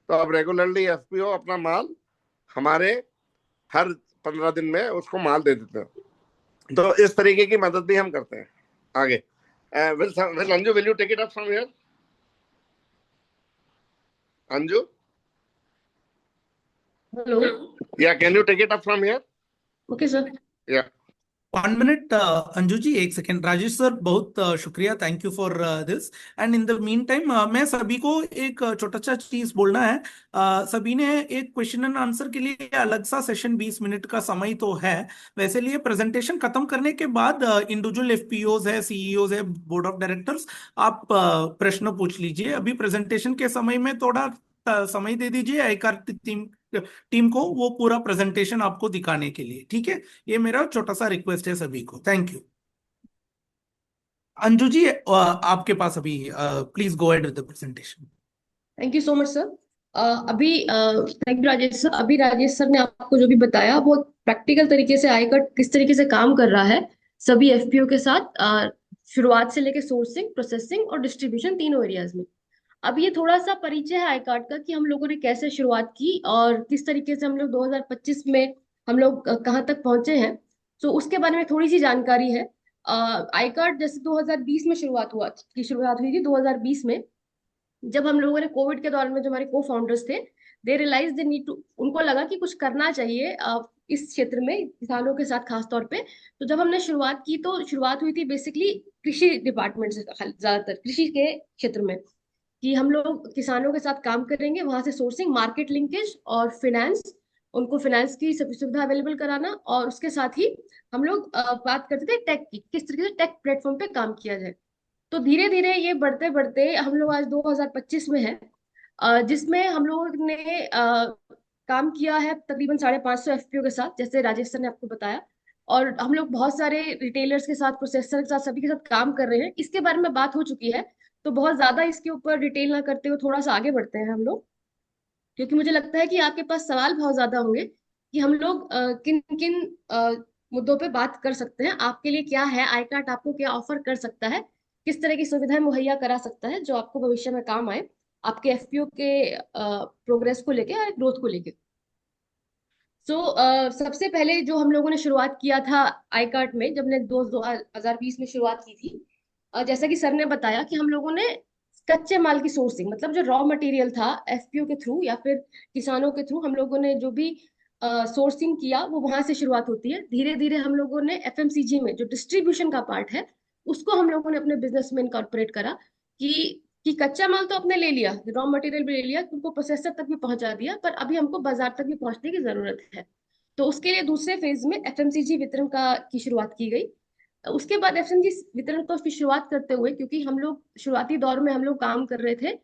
तो अब रेगुलरली एफपीओ अपना माल हमारे हर 15 दिन में उसको माल दे देते हैं। तो इस तरीके की मदद भी हम करते हैं। आगे will Anju, will you take it up from here? Anju, hello. yeah, can you take it up from here? Okay sir. Yeah. 1 minute, Anju ji, 1 second. Rajesh sir, बहुत शुक्रिया, thank you for this. And in the mean time मैं सभी को एक छोटा सा चीज बोलना है। सभी ने एक क्वेश्चन एंड आंसर के लिए अलग सा सेशन 20 मिनट का समय तो है। वैसे लिए प्रेजेंटेशन खत्म करने के बाद इंडिविजुअल एफपीओज है, सीईओज है, बोर्ड ऑफ डायरेक्टर्स, आप प्रश्न पूछ लीजिए। अभी प्रेजेंटेशन के समय में थोड़ा समय दे दीजिए आईकार टीम को वो पूरा प्रेजेंटेशन आपको दिखाने के लिए, ठीक है। ये मेरा छोटा सा रिक्वेस्ट है सभी को। Thank you. अंजू जी, आपके पास अभी, please go ahead with the presentation. Thank you so much sir. अभी थैंक यू राजेश सर। अभी राजेश सर ने आपको जो भी बताया वो प्रैक्टिकल तरीके से आईकट किस तरीके से काम कर रहा है सभी एफपीओ के साथ, शुरुआत से लेके सोर्सिंग, प्रोसेसिंग और डिस्ट्रीब्यूशन, तीनों एरियाज में। अब ये थोड़ा सा परिचय है आईकार्ड का कि हम लोगों ने कैसे शुरुआत की और किस तरीके से हम लोग 2025 में हम लोग कहाँ तक पहुंचे हैं। तो उसके बारे में थोड़ी सी जानकारी है। आईकार्ड जैसे 2020 में शुरुआत हुई थी 2020 में, जब हम लोगों ने कोविड के दौरान में, जो हमारे को फाउंडर्स थे, दे रियलाइज दे नीड टू, उनको लगा कि कुछ करना चाहिए इस क्षेत्र में किसानों के साथ खास तौर पे। तो जब हमने शुरुआत की तो शुरुआत हुई थी बेसिकली कृषि डिपार्टमेंट से, ज्यादातर कृषि के क्षेत्र में, कि हम लोग किसानों के साथ काम करेंगे, वहां से सोर्सिंग, मार्केट लिंकेज और फिनेंस, उनको फिनेंस की सुविधा अवेलेबल कराना, और उसके साथ ही हम लोग बात करते थे टेक की, किस तरीके से टेक प्लेटफॉर्म पे काम किया जाए। तो धीरे धीरे ये बढ़ते बढ़ते हम लोग आज 2025 में हैं, जिसमें हम लोगों ने काम किया है तकरीबन 550 एफपीओ के साथ, जैसे राजेश सर ने आपको बताया। और हम लोग बहुत सारे रिटेलर्स के साथ, प्रोसेसर के साथ, सभी के साथ काम कर रहे हैं। इसके बारे में बात हो चुकी है, तो बहुत ज्यादा इसके ऊपर डिटेल ना करते हुए थोड़ा सा आगे बढ़ते हैं हम लोग, क्योंकि मुझे लगता है कि आपके पास सवाल बहुत ज्यादा होंगे कि हम लोग किन किन मुद्दों पे बात कर सकते हैं, आपके लिए क्या है आईकार्ड, आपको क्या ऑफर कर सकता है, किस तरह की सुविधाएं मुहैया करा सकता है जो आपको भविष्य में काम आए आपके एफपीओ के प्रोग्रेस को लेके और ग्रोथ को लेके। सो सबसे पहले जो हम लोगों ने शुरुआत किया था आईकार्ड में, जब ने 2020 में शुरुआत की थी, जैसा कि सर ने बताया कि हम लोगों ने कच्चे माल की सोर्सिंग, मतलब जो रॉ मटेरियल था एफपीओ के थ्रू या फिर किसानों के थ्रू, हम लोगों ने जो भी सोर्सिंग किया वो वहां से शुरुआत होती है। धीरे धीरे हम लोगों ने एफएमसीजी में जो डिस्ट्रीब्यूशन का पार्ट है उसको हम लोगों ने अपने बिजनेस में इनकॉर्पोरेट करा, कि कच्चा माल तो आपने ले लिया, रॉ मटेरियल भी ले लिया, उनको प्रोसेसर तक भी पहुंचा दिया, पर अभी हमको बाजार तक भी पहुंचने की जरूरत है। तो उसके लिए दूसरे फेज में एफएमसीजी वितरण की शुरुआत की गई। उसके बाद एफएमसीजी वितरण को फिर शुरुआत करते हुए, क्योंकि हम लोग शुरुआती दौर में हम लोग काम कर रहे थे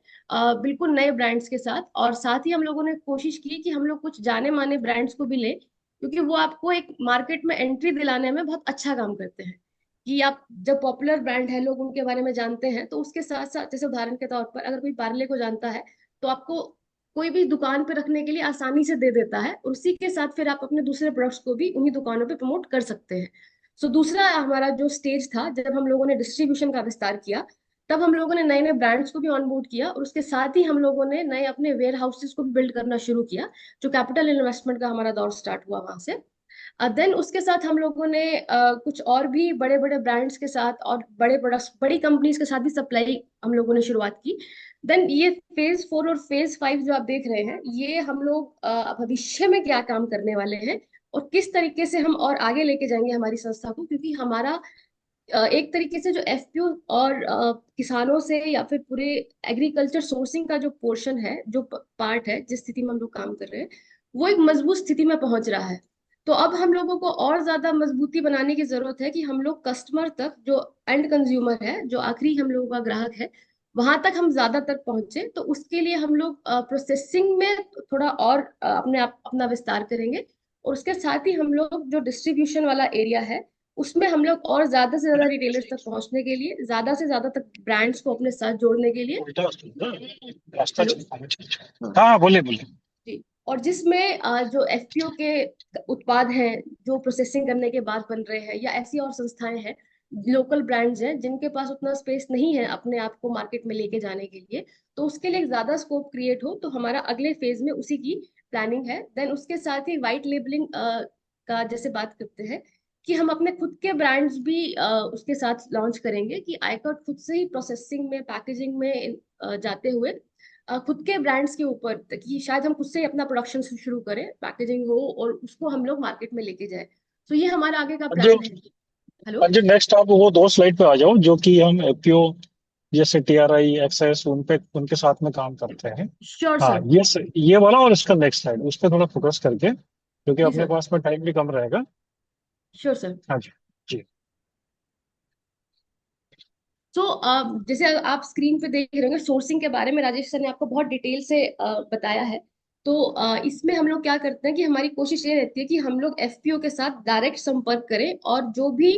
बिल्कुल नए ब्रांड्स के साथ, और साथ ही हम लोगों ने कोशिश की कि हम लोग कुछ जाने माने ब्रांड्स को भी ले, क्योंकि वो आपको एक मार्केट में एंट्री दिलाने में बहुत अच्छा काम करते हैं। कि आप जब पॉपुलर ब्रांड है, लोग उनके बारे में जानते हैं, तो उसके साथ साथ, जैसे उदाहरण के तौर पर अगर कोई पार्ले को जानता है, तो आपको कोई भी दुकान पे रखने के लिए आसानी से दे देता है, और उसी के साथ फिर आप अपने दूसरे प्रोडक्ट्स को भी उन्हीं दुकानों पे प्रमोट कर सकते हैं। सो दूसरा हमारा जो स्टेज था, जब हम लोगों ने डिस्ट्रीब्यूशन का विस्तार किया, तब हम लोगों ने नए नए ब्रांड्स को भी ऑनबोर्ड किया, और उसके साथ ही हम लोगों ने नए अपने वेयर हाउसेस को भी बिल्ड करना शुरू किया, जो कैपिटल इन्वेस्टमेंट का हमारा दौर स्टार्ट हुआ वहां से। देन उसके साथ हम लोगों ने कुछ और भी बड़े बड़े ब्रांड्स के साथ और बड़े प्रोडक्ट्स बड़ी कंपनीज के साथ भी सप्लाई हम लोगों ने शुरुआत की। देन ये फेज 4 और फेज 5 जो आप देख रहे हैं, ये हम लोग भविष्य में क्या काम करने वाले हैं और किस तरीके से हम और आगे लेके जाएंगे हमारी संस्था को, क्योंकि हमारा एक तरीके से जो एफपीओ और किसानों से या फिर पूरे एग्रीकल्चर सोर्सिंग का जो पोर्शन है, जो पार्ट है, जिस स्थिति में हम लोग काम कर रहे हैं, वो एक मजबूत स्थिति में पहुंच रहा है। तो अब हम लोगों को और ज्यादा मजबूती बनाने की जरूरत है कि हम लोग कस्टमर तक, जो एंड कंज्यूमर है, जो आखिरी हम लोगों का ग्राहक है, वहां तक हम ज्यादा तक पहुंचे। तो उसके लिए हम लोग प्रोसेसिंग में थोड़ा और अपना विस्तार करेंगे, और उसके साथ ही हम लोग जो डिस्ट्रीब्यूशन वाला एरिया है, उसमें हम लोग और ज्यादा से ज्यादा रिटेलर्स तक पहुंचने के लिए, ज्यादा से ज्यादा तक ब्रांड्स को अपने साथ जोड़ने के लिए। रास्ता हेलो हाँ हाँ, बोले बोले। जी। और जिसमें जो एफपीओ के उत्पाद हैं, जो प्रोसेसिंग करने के बाद बन रहे हैं, या ऐसी और संस्थाएं हैं, लोकल ब्रांड्स हैं, जिनके पास उतना स्पेस नहीं है अपने आप को मार्केट में लेके जाने के लिए, तो उसके लिए एक ज्यादा स्कोप क्रिएट हो, तो हमारा अगले फेज में उसी की प्लानिंग है। देन उसके साथ ही वाइट लेबलिंग का जैसे बात करते हैं, कि हम अपने खुद के ब्रांड्स भी उसके साथ लॉन्च करेंगे, कि आईकॉट खुद से ही प्रोसेसिंग में, पैकेजिंग में जाते हुए खुद के ब्रांड्स के ऊपर, कि शायद हम खुद से ही अपना प्रोडक्शन शुरू करें, पैकेजिंग हो, और उसको हम लोग मार्केट में लेके जाए। तो ये हमारा आगे का जो प्लान है। हेलो जो नेक्स्ट आप वो 2 स्लाइड पे आ जाओ, जो कि हम एपीओ जैसे टीआरआई एक्सेस उनके साथ में काम करते हैं। श्योर हाँ, सर। ये वाला और इसका नेक्स्ट स्लाइड, उस पर थोड़ा फोकस करके, क्योंकि जी अपने सर। पास में टाइम भी कम रहेगा। Sure sir. हाँ जी जी। तो जैसे आप स्क्रीन पे देख रहे होंगे, सोर्सिंग के बारे में राजेश सर ने आपको बहुत डिटेल से बताया है। तो इसमें हम लोग क्या करते हैं कि हमारी कोशिश ये रहती है कि हम लोग एफपीओ के साथ डायरेक्ट संपर्क करें, और जो भी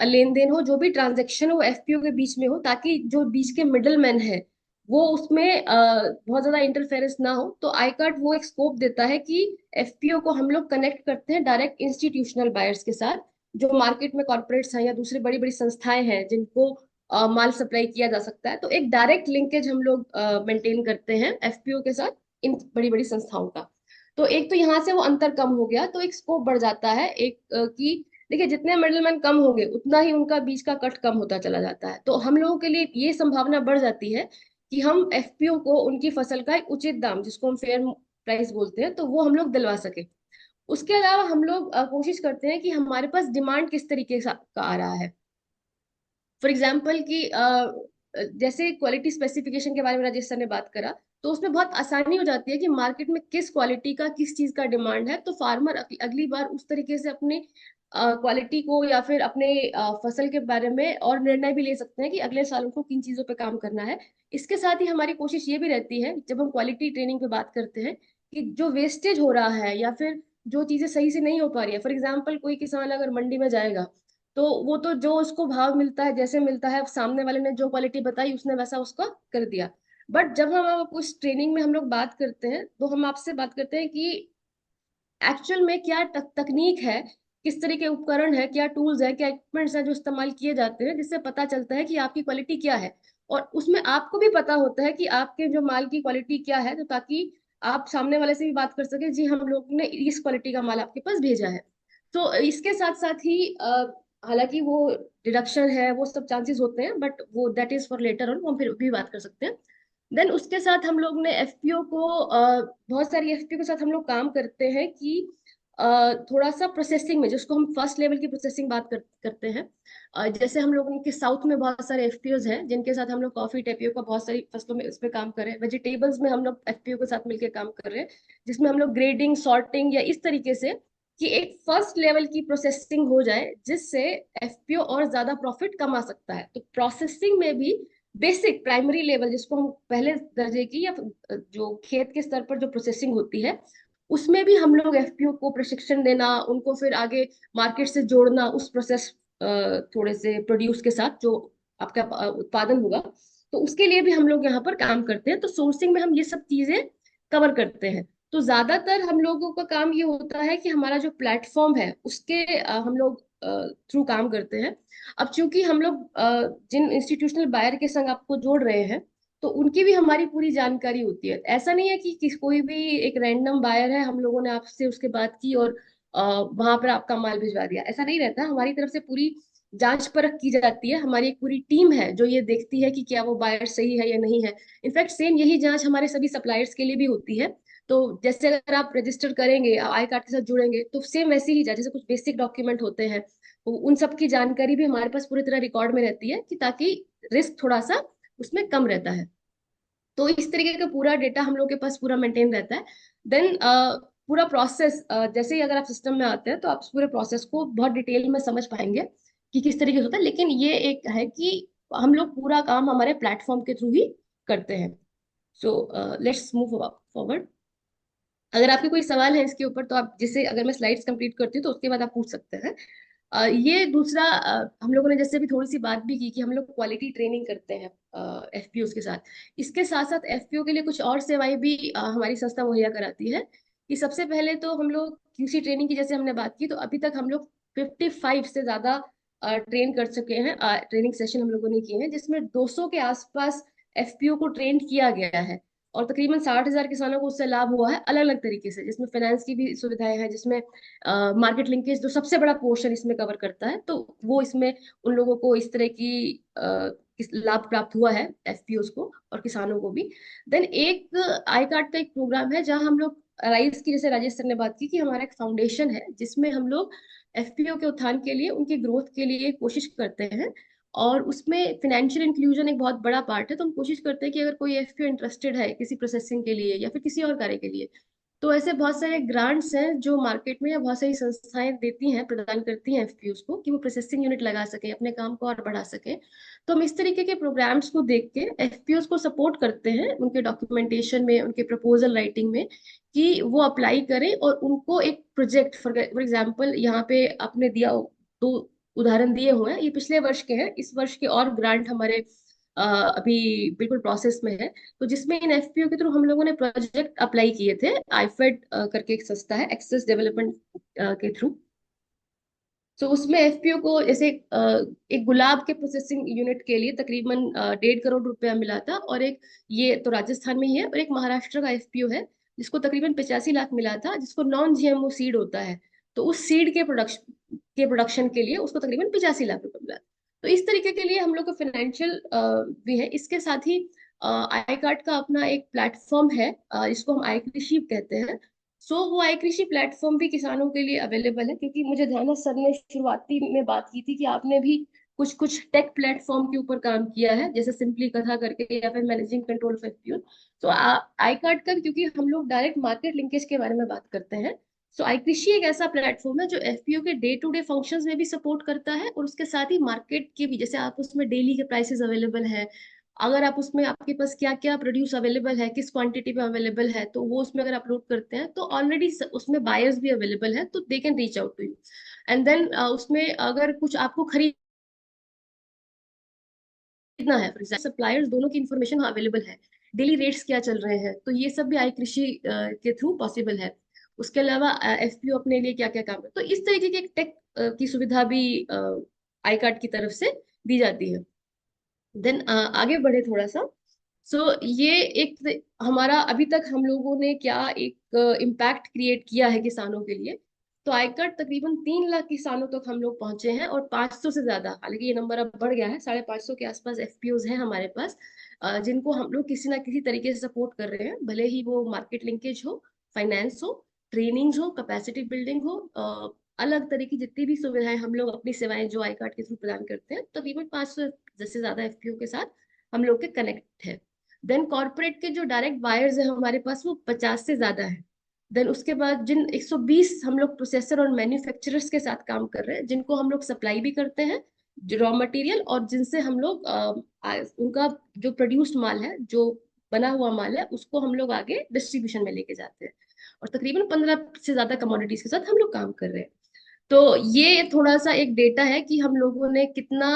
लेन देन हो, जो भी ट्रांजेक्शन हो, एफपीओ के बीच में हो, ताकि जो बीच के मिडल मैन है वो उसमें बहुत ज्यादा इंटरफेरेंस ना हो। तो आईकार्ड वो एक स्कोप देता है कि एफपीओ को हम लोग कनेक्ट करते हैं डायरेक्ट इंस्टीट्यूशनल बायर्स के साथ, जो मार्केट में कॉर्पोरेट्स हैं या दूसरी बड़ी बड़ी संस्थाएं हैं, जिनको माल सप्लाई किया जा सकता है। तो एक डायरेक्ट लिंकेज हम लोग मेंटेन करते हैं एफपीओ के साथ इन बड़ी बड़ी संस्थाओं का। तो एक तो यहाँ से वो अंतर कम हो गया, तो एक स्कोप बढ़ जाता है, एक कि देखिए, जितने मिडलमैन कम होंगे उतना ही उनका बीच का कट कम होता चला जाता है। तो हम लोगों के लिए ये संभावना बढ़ जाती है कि हम एफपीओ को उनकी फसल का एक उचित दाम, जिसको हम फेयर प्राइस बोलते हैं, तो वो हम लोग दिलवा सके। उसके अलावा हम लोग कोशिश करते हैं कि हमारे पास डिमांड किस तरीके का आ रहा है। फॉर एग्जाम्पल कि जैसे क्वालिटी स्पेसिफिकेशन के बारे में राजेश सर ने बात करा, तो उसमें बहुत आसानी हो जाती है कि मार्केट में किस क्वालिटी का, किस चीज का डिमांड है, तो फार्मर अगली बार उस तरीके से अपनी क्वालिटी को या फिर अपने फसल के बारे में और निर्णय भी ले सकते हैं कि अगले साल उनको किन चीजों पे काम करना है। इसके साथ ही हमारी कोशिश ये भी रहती है, जब हम क्वालिटी ट्रेनिंग पे बात करते हैं, कि जो वेस्टेज हो रहा है या फिर जो चीजें सही से नहीं हो पा रही है, फॉर एग्जाम्पल कोई किसान अगर मंडी में जाएगा, तो वो तो जो उसको भाव मिलता है, जैसे मिलता है, सामने वाले ने जो क्वालिटी बताई उसने वैसा उसका कर दिया। बट जब हम आपको इस ट्रेनिंग में हम लोग बात करते हैं, तो हम आपसे बात करते हैं कि एक्चुअल में क्या तकनीक है, किस तरह के उपकरण है, क्या टूल्स है, क्या इक्विपमेंट्स हैं जो इस्तेमाल किए जाते हैं, जिससे पता चलता है कि आपकी क्वालिटी क्या है। और उसमें आपको भी पता होता है कि आपके जो माल की क्वालिटी क्या है, तो ताकि आप सामने वाले से भी बात कर सके, जी हम लोग ने इस क्वालिटी का माल आपके पास भेजा है। तो इसके साथ साथ ही हालांकि वो डिडक्शन है, वो सब चांसेस होते हैं, बट वो that is for later on, हम फिर भी बात कर सकते हैं। देन उसके साथ हम लोग ने एफपीओ को बहुत सारी एफपीओ के साथ हम लोग काम करते हैं कि थोड़ा सा प्रोसेसिंग में, जिसको हम फर्स्ट लेवल की प्रोसेसिंग बात करते हैं। जैसे हम लोग के साउथ में बहुत सारे एफपीओज हैं, जिनके साथ हम लोग कॉफी टेपियो का बहुत सारी फसलों में इस पे काम कर रहे हैं। वेजिटेबल्स में हम लोग एफपीओ के साथ मिलकर काम कर रहे हैं, जिसमें हम लोग ग्रेडिंग, सॉर्टिंग या इस तरीके से कि एक फर्स्ट लेवल की प्रोसेसिंग हो जाए, जिससे एफपीओ और ज्यादा प्रॉफिट कमा सकता है। तो प्रोसेसिंग में भी बेसिक प्राइमरी लेवल, जिसको हम पहले दर्जे की या जो खेत के स्तर पर जो प्रोसेसिंग होती है, उसमें भी हम लोग एफपीओ को प्रशिक्षण देना, उनको फिर आगे मार्केट से जोड़ना, उस प्रोसेस थोड़े से प्रोड्यूस के साथ जो आपका उत्पादन होगा, तो उसके लिए भी हम लोग यहाँ पर काम करते हैं। तो सोर्सिंग में हम ये सब चीजें कवर करते हैं। तो ज्यादातर हम लोगों का काम ये होता है कि हमारा जो प्लेटफॉर्म है उसके हम लोग थ्रू काम करते हैं। अब चूंकि हम लोग जिन इंस्टीट्यूशनल बायर के संग आपको जोड़ रहे हैं, तो उनकी भी हमारी पूरी जानकारी होती है। ऐसा नहीं है कि कोई भी एक रैंडम बायर है, हम लोगों ने आपसे उसके बात की और वहां पर आपका माल भिजवा दिया, ऐसा नहीं रहता। हमारी तरफ से पूरी जांच परख की जाती है, हमारी एक पूरी टीम है जो ये देखती है कि क्या वो बायर सही है या नहीं है। इनफैक्ट सेम यही जांच हमारे सभी सप्लायर्स के लिए भी होती है। तो जैसे अगर आप रजिस्टर करेंगे, आई कार्ड के साथ जुड़ेंगे, तो सेम वैसे ही जांच, जैसे कुछ बेसिक डॉक्यूमेंट होते हैं, तो उन सब की जानकारी भी हमारे पास पूरी तरह रिकॉर्ड में रहती है, कि ताकि रिस्क थोड़ा सा उसमें कम रहता है। तो इस तरीके का पूरा डेटा हम लोग के पास पूरा मेंटेन रहता है। देन पूरा प्रोसेस, जैसे ही अगर आप सिस्टम में आते हैं तो आप पूरे प्रोसेस को बहुत डिटेल में समझ पाएंगे कि किस तरीके से होता है। लेकिन ये एक है कि हम लोग पूरा काम हमारे प्लेटफॉर्म के थ्रू ही करते हैं। So let's move forward. अगर आपके कोई सवाल है इसके ऊपर, तो आप, जिसे अगर मैं स्लाइड्स कंप्लीट करती हूँ तो उसके बाद आप पूछ सकते हैं। ये दूसरा, हम लोगों ने जैसे भी थोड़ी सी बात भी की कि हम लोग क्वालिटी ट्रेनिंग करते हैं एफपीओ के साथ। इसके साथ साथ एफपीओ के लिए कुछ और सेवाएं भी हमारी संस्था मुहैया कराती है। कि सबसे पहले तो हम लोग क्यूसी ट्रेनिंग की जैसे हमने बात की, तो अभी तक हम लोग 55 से ज्यादा ट्रेन कर चुके हैं, ट्रेनिंग सेशन हम लोगों ने किए हैं, जिसमें 200 के आसपास एफपीओ को ट्रेन किया गया है। और तकरीबन 60,000 किसानों को उससे लाभ हुआ है अलग अलग तरीके से, जिसमें फाइनेंस की भी सुविधाएं हैं, जिसमें मार्केट लिंकेज जो सबसे बड़ा पोर्शन इसमें कवर करता है, तो वो इसमें उन लोगों को इस तरह की लाभ प्राप्त हुआ है, एफपीओस को और किसानों को भी। देन एक आई कार्ड का एक प्रोग्राम है जहां हम लोग राइस की, जैसे राजेश सर ने बात की, कि हमारा एक फाउंडेशन है जिसमें हम लोग एफपीओ के उत्थान के लिए, उनकी ग्रोथ के लिए कोशिश करते हैं। और उसमें फिनेंशियल इंक्लूजन एक बहुत बड़ा पार्ट है। तो हम कोशिश करते हैं कि अगर कोई एफपीओ इंटरेस्टेड है किसी प्रोसेसिंग के लिए या फिर किसी और कार्य के लिए, तो ऐसे बहुत सारे ग्रांट्स हैं जो मार्केट में, या बहुत सारी संस्थाएं देती हैं, प्रदान करती हैं एफपीओस को, कि वो प्रोसेसिंग यूनिट लगा सके, अपने काम को और बढ़ा सके। तो हम इस तरीके के प्रोग्राम्स को देख के एफपीओस को सपोर्ट करते हैं उनके डॉक्यूमेंटेशन में, उनके प्रपोजल राइटिंग में, कि वो अप्लाई करें और उनको एक प्रोजेक्ट, फॉर एग्जाम्पल यहाँ पे आपने दिया, दो उदाहरण दिए हुए हैं, ये पिछले वर्ष के हैं। इस वर्ष के और ग्रांट हमारे अभी बिल्कुल प्रोसेस में है। तो जिसमें इन एफपीओ के थ्रू हम लोगों ने प्रोजेक्ट अप्लाई किए थे, आईफेड करके एक संस्था है, एक्सेस डेवलपमेंट के थ्रू। तो उसमें एफपीओ को जैसे एक गुलाब के प्रोसेसिंग यूनिट के लिए तकरीबन 1.5 करोड़ रुपया मिला था। और एक, ये तो राजस्थान में ही है, और एक महाराष्ट्र का एफपीओ है जिसको तकरीबन 85 लाख मिला था, जिसको नॉन जीएमओ सीड होता है। तो उस सीड के प्रोडक्शन के लिए उसको तकरीबन 85 लाख रुपया मिला। तो इस तरीके के लिए हम लोग का फाइनेंशियल भी है। इसके साथ ही आई कार्ड का अपना एक प्लेटफॉर्म है, जिसको हम आई कृषि कहते हैं। सो वो आई कृषि प्लेटफॉर्म भी किसानों के लिए अवेलेबल है, क्योंकि मुझे ध्यान है सर ने शुरुआती में बात की थी कि आपने भी कुछ कुछ टेक प्लेटफॉर्म के ऊपर काम किया है, जैसे सिंपली कथा करके, या फिर मैनेजिंग कंट्रोल ऑफ एफपीओ। तो आई कार्ड का, क्योंकि हम लोग डायरेक्ट मार्केट लिंकेज के बारे में बात करते हैं, सो आई कृषि एक ऐसा प्लेटफॉर्म है जो एफपीओ के डे टू डे फंक्शंस में भी सपोर्ट करता है, और उसके साथ ही मार्केट के भी, जैसे आप उसमें डेली के प्राइसेस अवेलेबल है, अगर आप उसमें, आपके पास क्या क्या प्रोड्यूस अवेलेबल है, किस क्वांटिटी में अवेलेबल है, तो वो उसमें अगर अपलोड करते हैं, तो ऑलरेडी उसमें बायर्स भी अवेलेबल है, तो they can reach out to you. And then उसमें अगर कुछ आपको खरीदना है, फॉर एग्जाम्पल सप्लायर्स दोनों की इन्फॉर्मेशन अवेलेबल है, डेली रेट्स क्या चल रहे हैं, तो ये सब भी आई कृषि के थ्रू पॉसिबल है। उसके अलावा एफपीओ अपने लिए क्या क्या काम है, तो इस तरीके की एक टेक की सुविधा भी आई कार्ड की तरफ से दी जाती है। देन आगे बढ़े थोड़ा सा। सो ये एक हमारा अभी तक हम लोगों ने क्या एक इम्पैक्ट क्रिएट किया है किसानों के लिए। तो आयकर तकरीबन 3 लाख किसानों तक हम लोग पहुंचे हैं, और 500 से ज्यादा, हालांकि ये नंबर अब बढ़ गया है, 550 के आसपास एफपीओज हैं हमारे पास, जिनको हम लोग किसी ना किसी तरीके से सपोर्ट कर रहे हैं, भले ही वो मार्केट लिंकेज हो, फाइनेंस हो, ट्रेनिंग्स हो, कैपेसिटी बिल्डिंग हो, अलग तरह की जितनी भी सुविधाएं हम लोग अपनी सेवाएं जो आई कार्ड के थ्रू प्रदान करते हैं, तकरीबन 500 से ज्यादा एफपीओ के साथ हम लोग के कनेक्ट है। देन कॉर्पोरेट के जो डायरेक्ट बायर्स है हमारे पास, वो 50 से ज्यादा है। देन उसके बाद जिन 120 हम लोग प्रोसेसर और मैन्युफैक्चरर्स के साथ काम कर रहे हैं, जिनको हम लोग सप्लाई भी करते हैं रॉ मटेरियल, और जिनसे हम लोग उनका जो प्रोड्यूस्ड माल है, जो बना हुआ माल है, उसको हम लोग आगे डिस्ट्रीब्यूशन में लेके जाते हैं। और तकरीबन 15 से ज्यादा कमोडिटीज के साथ हम लोग काम कर रहे हैं। तो ये थोड़ा सा एक डेटा है कि हम लोगों ने कितना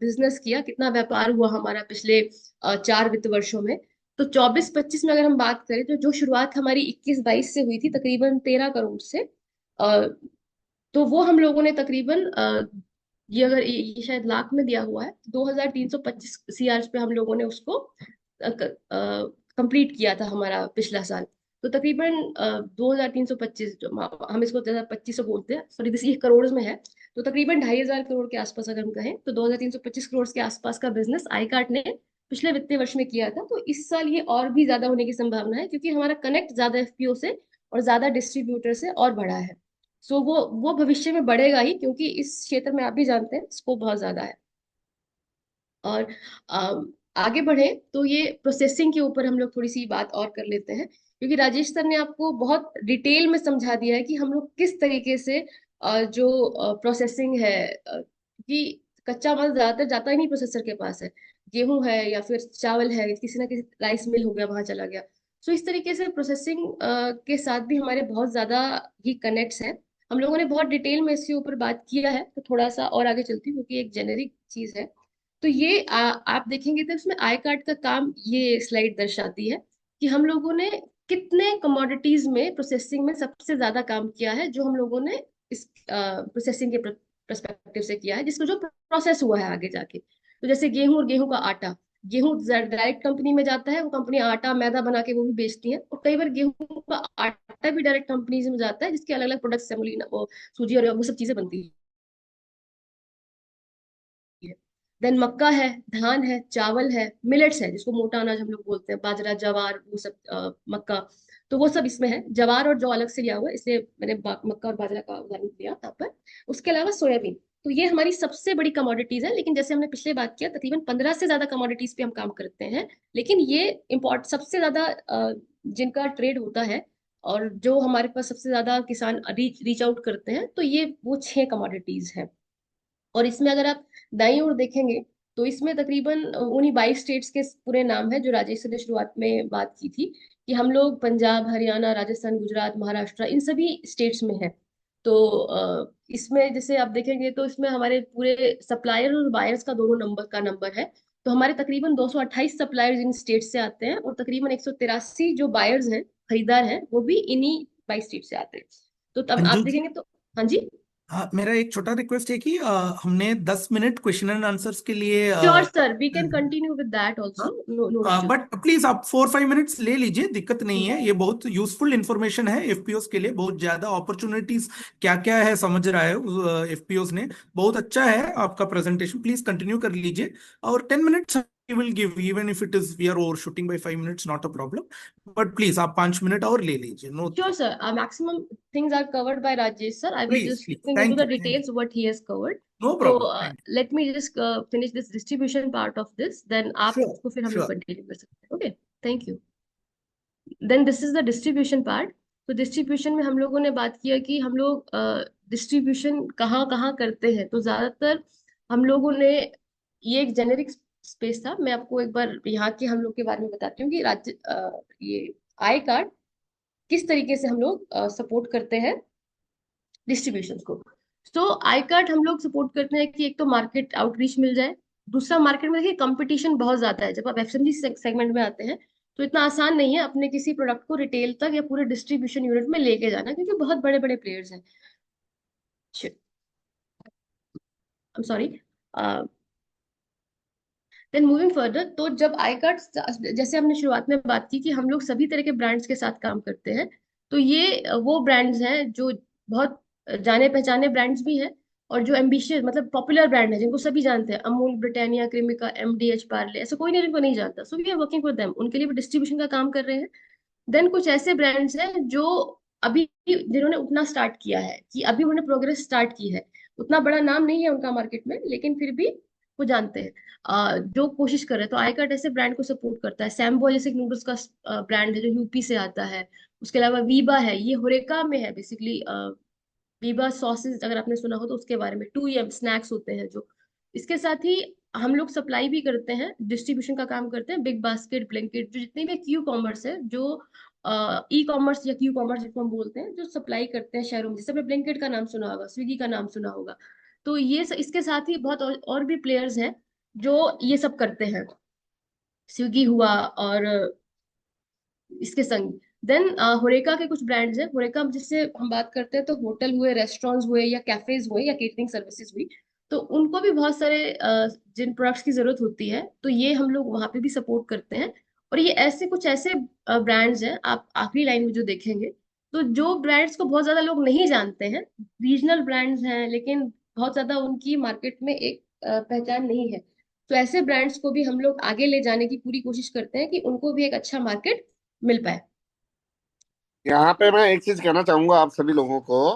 बिजनेस किया, कितना व्यापार हुआ हमारा पिछले 4 वित्त वर्षों में। तो 24-25 में अगर हम बात करें तो जो शुरुआत हमारी 21-22 से हुई थी तकरीबन 13 करोड़ से, तो वो हम लोगों ने तकरीबन ये अगर ये शायद लाख में दिया हुआ है, 2325 सीआर पे हम लोगों ने उसको कंप्लीट किया था हमारा पिछला साल। तो तकरीबन 2325, जो हम इसको 2500 बोलते हैं, सॉरी दिस ये करोड़ में है, तो तकरीबन 2500 करोड़ के आसपास अगर हम कहें तो 2325 करोड़ के आसपास का बिजनेस आई कार्ड ने पिछले वित्तीय वर्ष में किया था। तो इस साल ये और भी ज्यादा होने की संभावना है, क्योंकि हमारा कनेक्ट ज्यादा एफपीओ से और ज्यादा डिस्ट्रीब्यूटर से और बड़ा है। सो वो भविष्य में बढ़ेगा ही, क्योंकि इस क्षेत्र में आप भी जानते हैं स्कोप बहुत ज्यादा है। और आगे बढ़े तो ये प्रोसेसिंग के ऊपर हम लोग थोड़ी सी बात और कर लेते हैं, क्योंकि राजेश सर ने आपको बहुत डिटेल में समझा दिया है कि हम लोग किस तरीके से जो प्रोसेसिंग है, कि कच्चा माल ज्यादातर जाता ही नहीं प्रोसेसर के पास है, गेहूं है या फिर चावल है, किसी ना किसी राइस मिल हो गया वहां चला गया। सो इस तरीके से प्रोसेसिंग के साथ भी हमारे बहुत ज्यादा ही कनेक्ट्स हैं। हम लोगों ने बहुत डिटेल में इसके ऊपर बात किया है, तो थोड़ा सा और आगे चलती हूँ क्योंकि एक जेनेरिक चीज है। तो ये आप देखेंगे तो इसमें आई कार्ड का काम ये स्लाइड दर्शाती है कि हम लोगों ने कितने कमोडिटीज में प्रोसेसिंग में सबसे ज्यादा काम किया है, जो हम लोगों ने इस प्रोसेसिंग के परस्पेक्टिव से किया है, जिसको जो प्रोसेस हुआ है आगे जाके। तो जैसे गेहूं और गेहूं का आटा, गेहूं डायरेक्ट कंपनी में जाता है, वो कंपनी आटा मैदा बना के वो भी बेचती है, और कई बार गेहूं का आटा भी डायरेक्ट कंपनीज में जाता है, जिसके अलग अलग प्रोडक्ट्स, वो सूजी और वो सब चीजें बनती है। देन मक्का है, धान है, चावल है, मिलेट्स है जिसको मोटा अनाज हम लोग बोलते हैं, बाजरा, जवार, वो सब, मक्का, तो वो सब इसमें है। जवार और जौ अलग से लिया हुआ है, इसलिए मैंने मक्का और बाजरा का उदाहरण दिया यहाँ पर। उसके अलावा सोयाबीन, तो ये हमारी सबसे बड़ी कमोडिटीज है। लेकिन जैसे हमने पिछले बात किया, तकरीबन 15 से ज्यादा कमोडिटीज पे हम काम करते हैं, लेकिन ये इम्पोर्ट सबसे ज्यादा जिनका ट्रेड होता है और जो हमारे पास सबसे ज्यादा किसान रीच आउट करते हैं, तो ये वो 6 कमोडिटीज हैं। और इसमें अगर आप दाईं ओर देखेंगे तो इसमें तकरीबन उन्हीं 22 स्टेट्स के पूरे नाम है, जो राजेश सर ने शुरुआत में बात की थी कि हम लोग पंजाब, हरियाणा, राजस्थान, गुजरात, महाराष्ट्र, इन सभी स्टेट्स में हैं। तो इसमें जैसे आप देखेंगे तो इसमें हमारे पूरे सप्लायर और बायर्स का दोनों नंबर है। तो हमारे तकरीबन 228 सप्लायर्स इन स्टेट से आते हैं, और तकरीबन 183 जो बायर्स हैं, खरीदार हैं, वो भी इन्हीं 22 स्टेट से आते हैं। तो तब आप अंजू जी, देखेंगे तो, हाँ जी, हाँ, मेरा एक छोटा रिक्वेस्ट है कि हमने 10 मिनट क्वेश्चन एंड आंसर्स के लिए sure sir, we can continue with that also, no no issue. But please आप 4-5 मिनट्स ले लीजिए, दिक्कत नहीं है। ये बहुत यूजफुल इंफॉर्मेशन है एफपीओस के लिए, बहुत ज्यादा अपॉर्चुनिटीज क्या क्या है समझ रहा है एफपीओस ने। बहुत अच्छा है आपका प्रेजेंटेशन, प्लीज कंटिन्यू कर लीजिए। और 10 minutes we will give, even if it is we are overshooting by 5 minutes, not a problem, but please आप 5 मिनट और ले लीजिए, no. Sure, sir. Maximum things are covered by Rajesh, sir. I was please just please, looking into thank the you, thank details, what he has covered. You, no So problem, thank let me just finish this distribution part of this. Then you. आप sure उसको फिर हम लोग sure. continue कर सकते हैं. Okay, thank you. Then this is the distribution part. तो distribution में हम लोगों ने बात किया कि हम लोग distribution कहाँ कहाँ करते हैं। तो ज्यादातर हम लोगों ने, ये एक जेनेरिक स्पेस था, मैं आपको एक बार यहाँ के हम लोग के बारे में बताती हूँ कि ये आई कार्ड किस तरीके से हम लोग सपोर्ट करते हैं डिस्ट्रीब्यूशन को। तो आई कार्ड हम लोग सपोर्ट करते हैं कि एक तो मार्केट आउटरीच मिल जाए, दूसरा मार्केट में देखिए कंपटीशन बहुत ज्यादा है। जब आप एफएमजी सेगमेंट में आते हैं तो इतना आसान नहीं है अपने किसी प्रोडक्ट को रिटेल तक या पूरे डिस्ट्रीब्यूशन यूनिट में लेके जाना, क्योंकि बहुत बड़े बड़े प्लेयर्स हैं। I am sorry. Then moving further, तो जब आई कार्ड, जैसे हमने शुरुआत में बात की कि हम लोग सभी तरह के ब्रांड्स के साथ काम करते हैं, तो ये वो ब्रांड्स हैं जो बहुत जाने पहचाने ब्रांड्स भी हैं, और जो एम्बिशियस मतलब पॉपुलर ब्रांड है जिनको सभी जानते हैं, अमूल, ब्रिटानिया, क्रीमिका, एमडीएच, पार्ले, ऐसा कोई नहीं जिनको नहीं जानता। So we are working with them, उनके लिए भी डिस्ट्रीब्यूशन का काम कर रहे हैं। देन कुछ ऐसे ब्रांड्स हैं जो अभी, जिन्होंने उतना स्टार्ट किया है कि अभी उन्होंने प्रोग्रेस स्टार्ट की है, उतना बड़ा नाम नहीं है उनका मार्केट में, लेकिन फिर भी वो जानते हैं, जो कोशिश कर रहे हैं। तो आईकार्ड ऐसे ब्रांड को सपोर्ट करता है। सैम्बो जैसे नूडल्स का ब्रांड है जो यूपी से आता है। उसके अलावा वीबा है, ये होरेका में है बेसिकली। वीबा सॉसेज अगर आपने सुना हो तो उसके बारे में। 2M स्नैक्स होते हैं जो। इसके साथ ही हम लोग सप्लाई भी करते हैं, डिस्ट्रीब्यूशन का काम करते हैं। बिग बास्केट, ब्लिंकिट, जो जितने भी क्यू कॉमर्स है, जो ई कॉमर्स या क्यू कॉमर्स जिसको हम बोलते हैं, जो सप्लाई करते हैं शहरों में, जैसे आपने ब्लिंकिट का नाम सुना होगा, स्विगी का नाम सुना होगा। तो ये इसके साथ ही बहुत और भी प्लेयर्स हैं जो ये सब करते हैं। स्विगी हुआ, और इसके संग देन होरेका के कुछ ब्रांड्स हैं। होरेका जिससे हम बात करते हैं तो होटल हुए, रेस्टोरेंट्स हुए, या कैफेज हुए, या केटरिंग सर्विसेज हुई, तो उनको भी बहुत सारे जिन प्रोडक्ट्स की जरूरत होती है तो ये हम लोग वहां पे भी सपोर्ट करते हैं। और ये ऐसे कुछ ऐसे ब्रांड्स हैं, आप आखिरी लाइन में जो देखेंगे, तो जो ब्रांड्स को बहुत ज्यादा लोग नहीं जानते हैं, रीजनल ब्रांड्स हैं, लेकिन बहुत ज्यादा उनकी मार्केट में एक पहचान नहीं है, तो ऐसे ब्रांड्स को भी हम लोग आगे ले जाने की पूरी कोशिश करते हैं कि उनको भी एक अच्छा मार्केट मिल पाए। यहाँ पे मैं एक चीज कहना चाहूंगा आप सभी लोगों को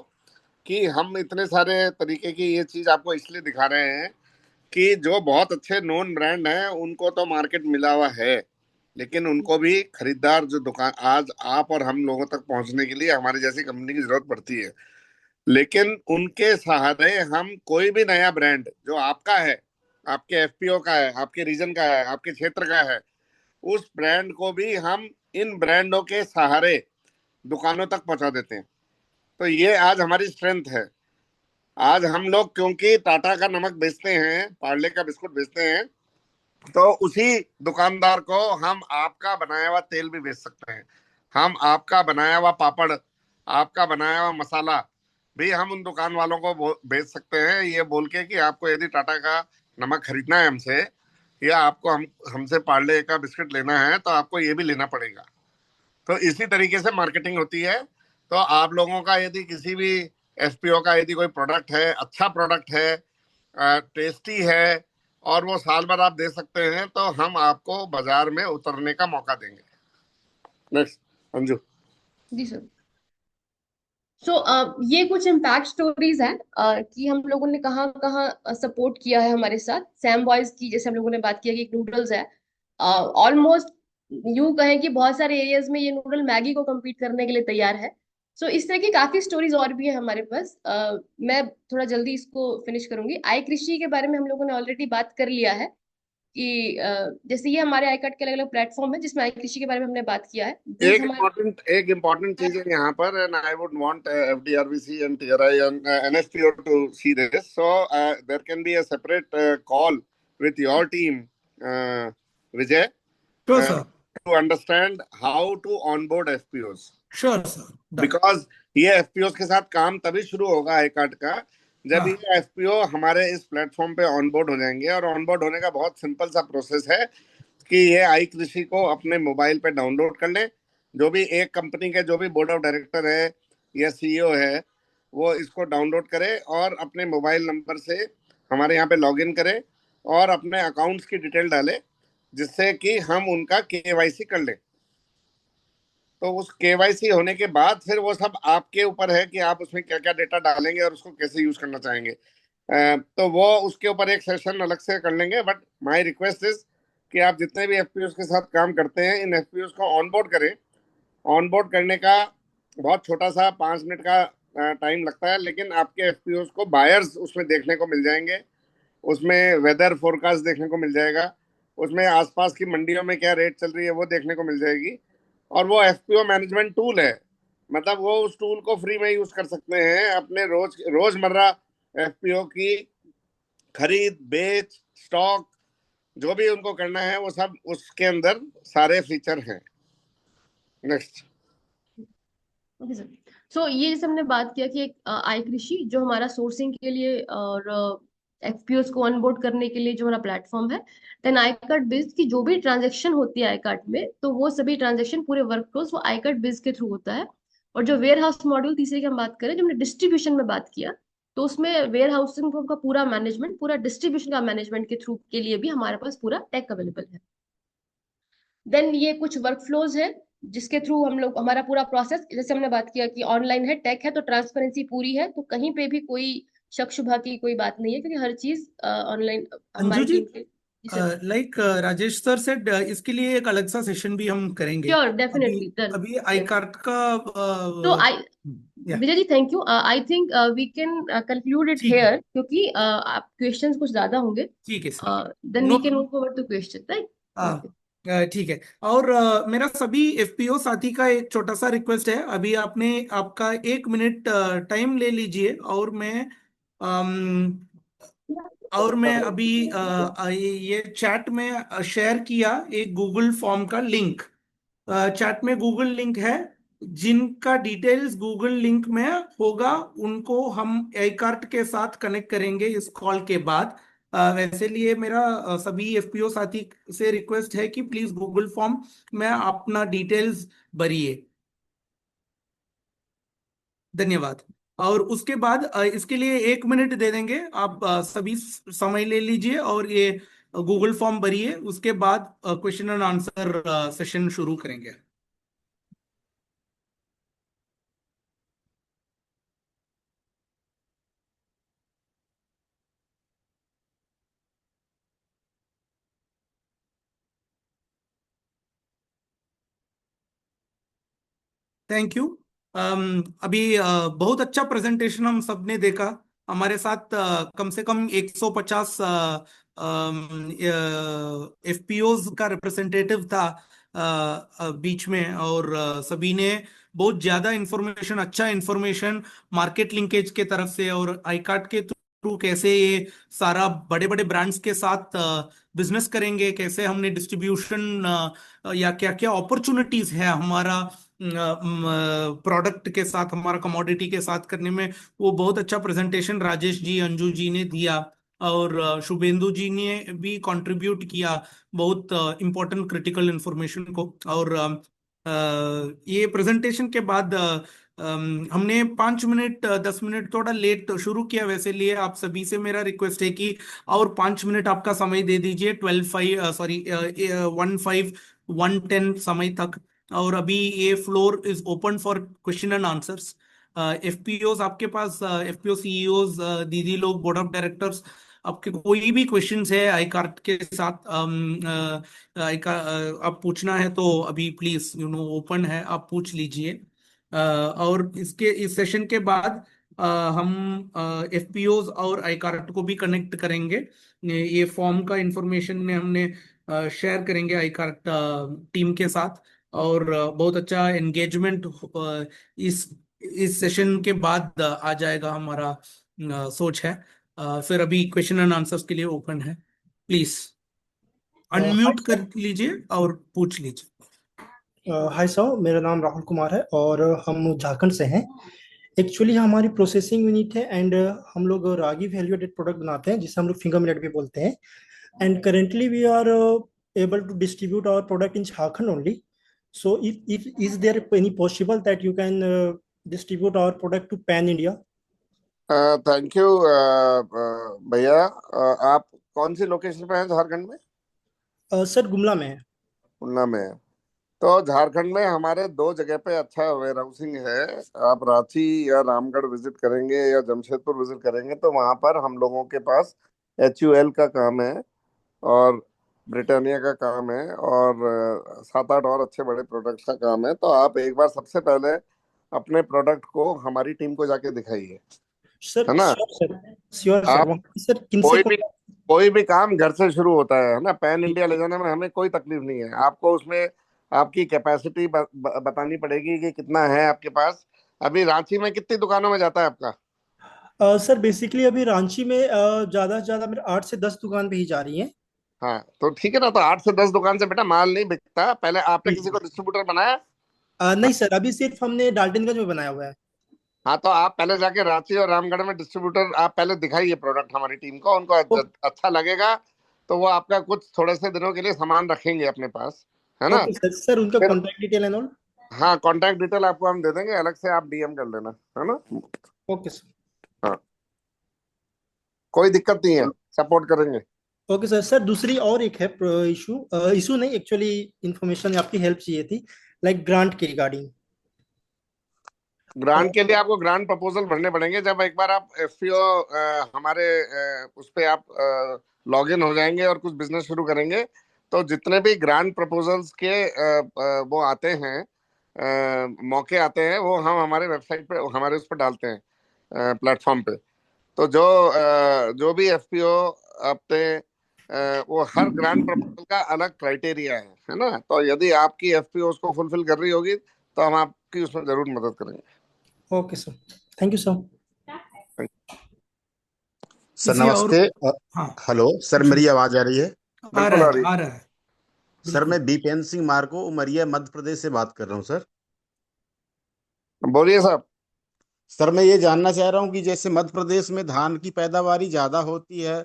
कि हम इतने सारे तरीके की ये चीज आपको इसलिए दिखा रहे हैं कि जो बहुत अच्छे नोन ब्रांड हैं उनको तो मार्केट मिला हुआ है, लेकिन उनको भी खरीदार जो दुकान आज आप और हम लोगों तक पहुंचने के लिए हमारी जैसी कंपनी की जरूरत पड़ती है। लेकिन उनके सहारे हम कोई भी नया ब्रांड जो आपका है, आपके एफपीओ का है, आपके रीजन का है, आपके क्षेत्र का है, उस ब्रांड को भी हम इन ब्रांडों के सहारे दुकानों तक पहुंचा देते हैं। तो ये आज हमारी स्ट्रेंथ है। आज हम लोग क्योंकि टाटा का नमक बेचते हैं, पार्ले का बिस्कुट बेचते हैं, तो उसी दुकानदार को हम आपका बनाया हुआ तेल भी बेच सकते हैं, हम आपका बनाया हुआ पापड़, आपका बनाया हुआ मसाला भी हम उन दुकान वालों को बेच सकते हैं, ये बोल के कि आपको यदि टाटा का नमक खरीदना है हमसे, या आपको हमसे पार्ले का बिस्किट लेना है, तो आपको ये भी लेना पड़ेगा। तो इसी तरीके से मार्केटिंग होती है। तो आप लोगों का यदि किसी भी एफपीओ का यदि कोई प्रोडक्ट है, अच्छा प्रोडक्ट है, टेस्टी है, और वो साल भर आप दे सकते हैं, तो हम आपको बाजार में उतरने का मौका देंगे। Next Anju ji sir. सो ये कुछ इम्पैक्ट स्टोरीज हैं कि हम लोगों ने कहाँ कहाँ सपोर्ट किया है हमारे साथ। सैम बॉयज की जैसे हम लोगों ने बात किया कि एक नूडल्स है, ऑलमोस्ट यूं कहें कि बहुत सारे एरियाज में ये नूडल मैगी को compete करने के लिए तैयार है। सो इस तरह की काफी स्टोरीज और भी है हमारे पास। मैं थोड़ा जल्दी इसको फिनिश करूंगी। आई कृषि के बारे में हम लोगों ने ऑलरेडी बात कर लिया है कि जैसे ये हमारे आई कार्ड के अलग अलग प्लेटफॉर्म है जिसमें आई कृषि के बारे में हमने बात किया है। एक इम्पोर्टेंट चीज है यहाँ पर, and I would want FDRBC and TRI and NSPO to see this, so there can be a separate call with your team Vijay, Sure, sir. to understand how to onboard FPOs. Sure, sir. Done. Because ये FPOs के साथ काम तभी शुरू होगा I card का जब हाँ। ये FPO हमारे इस प्लेटफॉर्म पे ऑनबोर्ड हो जाएंगे। और ऑनबोर्ड होने का बहुत सिंपल सा प्रोसेस है कि ये आई कृषि को अपने मोबाइल पे डाउनलोड कर लें। जो भी एक कंपनी के जो भी बोर्ड ऑफ डायरेक्टर है या सीईओ है, वो इसको डाउनलोड करे और अपने मोबाइल नंबर से हमारे यहाँ पे लॉगिन करे और अपने अकाउंट्स की डिटेल डाले, जिससे कि हम उनका केवाईसी कर लें। तो उस केवाईसी होने के बाद फिर वो सब आपके ऊपर है कि आप उसमें क्या क्या डेटा डालेंगे और उसको कैसे यूज करना चाहेंगे। तो वो उसके ऊपर एक सेशन अलग से कर लेंगे। बट माय रिक्वेस्ट इज कि आप जितने भी एफपीओ के साथ काम करते हैं, इन एफपीओ को ऑनबोर्ड करें। ऑनबोर्ड करने का बहुत छोटा सा 5 मिनट का टाइम लगता है, लेकिन आपके एफपीओ को बायर्स उसमें देखने को मिल जाएंगे, उसमें वेदर फोरकास्ट देखने को मिल जाएगा, उसमें आसपास की मंडियों में क्या रेट चल रही है वो देखने को मिल जाएगी। और वो एफपीओ मैनेजमेंट टूल है, मतलब वो उस टूल को फ्री में यूज कर सकते हैं अपने रोजमर्रा एफपीओ की खरीद बेच स्टॉक जो भी उनको करना है, वो सब उसके अंदर सारे फीचर हैं। नेक्स्ट। Okay sir. सो ये जैसे हमने बात किया कि एक आई कृषि जो हमारा सोर्सिंग के लिए और एफपीओस को ऑनबोर्ड करने के लिए जो हमारा प्लेटफॉर्म है, देन आई कार्ड बिज की जो भी ट्रांजेक्शन होती है आई कार्ड में, तो वो सभी ट्रांजेक्शन पूरे वर्क फ्लोज वो आई कार्ड बिज के थ्रू होता है। और जो वेयर हाउस मॉड्यूल तीसरे की हम बात करें, जो हमने डिस्ट्रीब्यूशन में बात किया, तो उसमें वेयर हाउसिंग का पूरा मैनेजमेंट, पूरा डिस्ट्रीब्यूशन का मैनेजमेंट के थ्रू के लिए भी हमारे पास पूरा टेक अवेलेबल है। देन ये कुछ वर्क फ्लोज है जिसके थ्रू हम लोग हमारा पूरा प्रोसेस, जैसे हमने बात किया कि ऑनलाइन है, टेक है, तो ट्रांसपेरेंसी पूरी है, तो कहीं पे भी कोई शक शुबा की कोई बात नहीं है, क्योंकि हर चीज ऑनलाइन अंजू हमारी जी, टीम से। लाइक राजेश सर से इसके लिए एक अलग सा सेशन भी हम करेंगे। श्योर, अभी डेफिनेटली डन। अभी आई कार्ड का तो आई या Vijay ji, thank you. I think we can conclude it ठीक है, हेयर, क्योंकि आप क्वेश्चंस कुछ ज्यादा होंगे, ठीक है sir, then no we can move forward to question, right? ठीक है। और मेरा सभी एफपीओ साथी का एक छोटा सा रिक्वेस्ट है, अभी आपने आपका 1 मिनट टाइम ले लीजिए, और मैं अभी ये चैट में शेयर किया एक गूगल फॉर्म का लिंक। चैट में गूगल लिंक है। जिनका डिटेल्स गूगल लिंक में होगा उनको हम आई कार्ट के साथ कनेक्ट करेंगे इस कॉल के बाद। वैसे लिए मेरा सभी एफपीओ साथी से रिक्वेस्ट है कि प्लीज गूगल फॉर्म में अपना डिटेल्स भरिए। धन्यवाद। और उसके बाद इसके लिए 1 मिनट दे देंगे, आप सभी समय ले लीजिए और ये गूगल फॉर्म भरिए। उसके बाद क्वेश्चन एंड आंसर सेशन शुरू करेंगे। Thank you. अभी बहुत अच्छा प्रेजेंटेशन हम सबने देखा। हमारे साथ कम से कम 150 एफपीओज का रिप्रेजेंटेटिव था बीच में, और सभी ने बहुत ज्यादा इंफॉर्मेशन, अच्छा इंफॉर्मेशन मार्केट लिंकेज के तरफ से और आई कार्ड के थ्रू कैसे ये सारा बड़े बड़े ब्रांड्स के साथ बिजनेस करेंगे, कैसे हमने डिस्ट्रीब्यूशन या क्या क्या अपॉर्चुनिटीज है हमारा प्रोडक्ट के साथ, हमारा कमोडिटी के साथ करने में। वो बहुत अच्छा प्रेजेंटेशन राजेश जी, अंजू जी ने दिया, और शुभेंदु जी ने भी कंट्रीब्यूट किया बहुत इंपॉर्टेंट क्रिटिकल इंफॉर्मेशन को। और ये प्रेजेंटेशन के बाद हमने 5 मिनट 10 मिनट थोड़ा लेट शुरू किया। वैसे लिए आप सभी से मेरा रिक्वेस्ट है कि और 5 मिनट आपका समय दे दीजिए, 1:10 समय तक। और अभी ये floor is open for question and answers. FPOs आपके पास, एफपीओ सीईओज, दीदी लोग, बोर्ड ऑफ डायरेक्टर्स, आपके कोई भी क्वेश्चंस है आई कार्ड के साथ आप पूछना है तो अभी प्लीज ओपन है, आप पूछ लीजिए। और इस सेशन के बाद हम एफपीओज और आई कार्ड को भी कनेक्ट करेंगे। ये फॉर्म का इंफॉर्मेशन में हमने शेयर करेंगे आई कार्ड टीम के साथ, और बहुत अच्छा एंगेजमेंट इस इस सेशन के बाद आ जाएगा हमारा सोच है। फिर अभी क्वेश्चन एंड आंसर्स के लिए ओपन है, प्लीज अनम्यूट कर लीजिए और पूछ लीजिए। हाय सर, मेरा नाम राहुल कुमार है और हम झारखंड से हैं। एक्चुअली हमारी प्रोसेसिंग यूनिट है एंड हम लोग रागी वैल्यू एडेड प्रोडक्ट बनाते हैं जिसे हम लोग फिंगर मिलेट भी बोलते हैं। And currently we are able to distribute our product in Jharkhand only. So if is there any possible that you can distribute our product to pan India? Thank you भैया। आप कौन सी location पे हैं झारखंड में? Sir Gumla में है। गुमला में है। तो झारखंड में हमारे 2 जगह पे अच्छा वेयर हाउसिंग है। आप रांची या रामगढ़ विजिट करेंगे या जमशेदपुर विजिट करेंगे तो वहां पर हम लोगों के पास HUL का काम है और ब्रिटानिया का काम है और 7-8 और अच्छे बड़े प्रोडक्ट्स का काम है। तो आप एक बार सबसे पहले अपने प्रोडक्ट को हमारी टीम को जाके दिखाइए, सर है ना? Sure sir. आप सर किनसे कोई भी काम घर से शुरू होता है ना। पैन इंडिया ले जाने में हमें कोई तकलीफ नहीं है। आपको उसमें आपकी कैपेसिटी बतानी पड़ेगी कि कितना है आपके पास। अभी रांची में कितनी दुकानों में जाता है आपका? सर बेसिकली अभी रांची में ज्यादा से ज्यादा मेरे 8 से 10 दुकान पे ही जा रही है। हाँ तो ठीक है ना। तो 8 से 10 दुकान से बेटा माल नहीं बिकता। पहले आपने किसी को डिस्ट्रीब्यूटर बनाया? नहीं सर, अभी सिर्फ हमने डाल्टनगंज में बनाया हुआ है। हाँ तो आप पहले जाके रांची और रामगढ़ में डिस्ट्रीब्यूटर आप पहले दिखाइए प्रोडक्ट हमारी टीम को। उनको अच्छा लगेगा तो वो आपका कुछ थोड़े से दिनों के लिए सामान रखेंगे अपने पास, है ना? Okay sir. सर उनका कॉन्टैक्ट डिटेल एंड ऑल? हाँ कॉन्टैक्ट डिटेल आपको हम दे देंगे, अलग से आप डीएम कर लेना, है ना? Okay sir. हाँ कोई दिक्कत नहीं है, सपोर्ट करेंगे। Okay sir. सर दूसरी और एक है इशू नहीं, एक्चुअली इंफॉर्मेशन आपकी हेल्प चाहिए थी, लाइक ग्रांट के रिगार्डिंग। ग्रांट के लिए आपको ग्रांट प्रपोजल भरने पड़ेंगे। जब एक बार आप एफपीओ हमारे उस पे आप लॉग इन हो जाएंगे और कुछ बिजनेस शुरू करेंगे तो जितने भी ग्रांट प्रपोजल्स के वो आते हैं, मौके आते हैं, वो हम हमारे वेबसाइट पे, हमारे उस पर डालते हैं प्लेटफॉर्म पे। तो जो भी एफपीओ अपने वो हर ग्रांट प्रपोजल का अलग क्राइटेरिया है ना? तो यदि आपकी एफपीओ उसको फुलफिल कर रही होगी तो हम आपकी उसमें जरूर मदद करेंगे। Okay sir, thank you sir. Sir नमस्ते। हाँ हेलो सर, मेरी आवाज आ रही है? बिल्कुल आ रही है। आ रहा है। सर बिल्कुल। मैं दीपेन सिंह मार्को उमरिया मध्य प्रदेश से बात कर रहा हूँ सर। बोलिए साहब। सर मैं ये जानना चाह रहा हूँ कि जैसे मध्य प्रदेश में धान की पैदावारी ज्यादा होती है,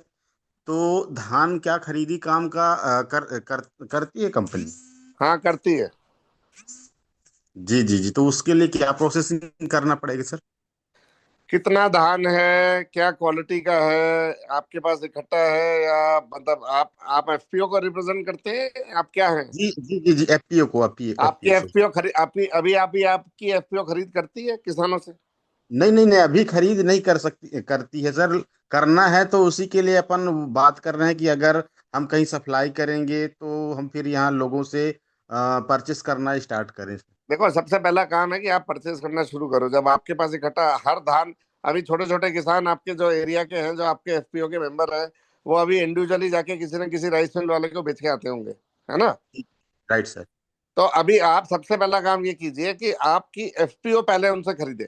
तो धान क्या खरीदी काम का करती है कंपनी? हाँ, करती है। जी जी जी, तो उसके लिए क्या प्रोसेसिंग करना पड़ेगा सर? कितना धान है, क्या क्वालिटी का है, आपके पास इकट्ठा है या मतलब आप एफपीओ को रिप्रेजेंट करते हैं, आप क्या हैं? जी जी जी जी, एफपीओ को, आपकी एफपीओ से। एफपीओ खरीद आपकी अभी आप ही आपकी एफपीओ खरीद करती है किसानों से? नहीं नहीं नहीं, अभी खरीद नहीं कर सकती, करती है सर। करना है तो उसी के लिए अपन बात कर रहे हैं कि अगर हम कहीं सप्लाई करेंगे तो हम फिर यहाँ लोगों से परचेस करना स्टार्ट करें। देखो, सबसे पहला काम है कि आप परचेज करना शुरू करो। जब आपके पास इकट्ठा हर धान, अभी छोटे छोटे किसान आपके जो एरिया के हैं, जो आपके एफपीओ के मेंबर हैं, वो अभी इंडिविजुअली जाके किसी न किसी राइस मिल वाले को बेच के आते होंगे, है ना? Right sir. तो अभी आप सबसे पहला काम ये कीजिए कि आपकी एफपीओ पहले उनसे खरीदे।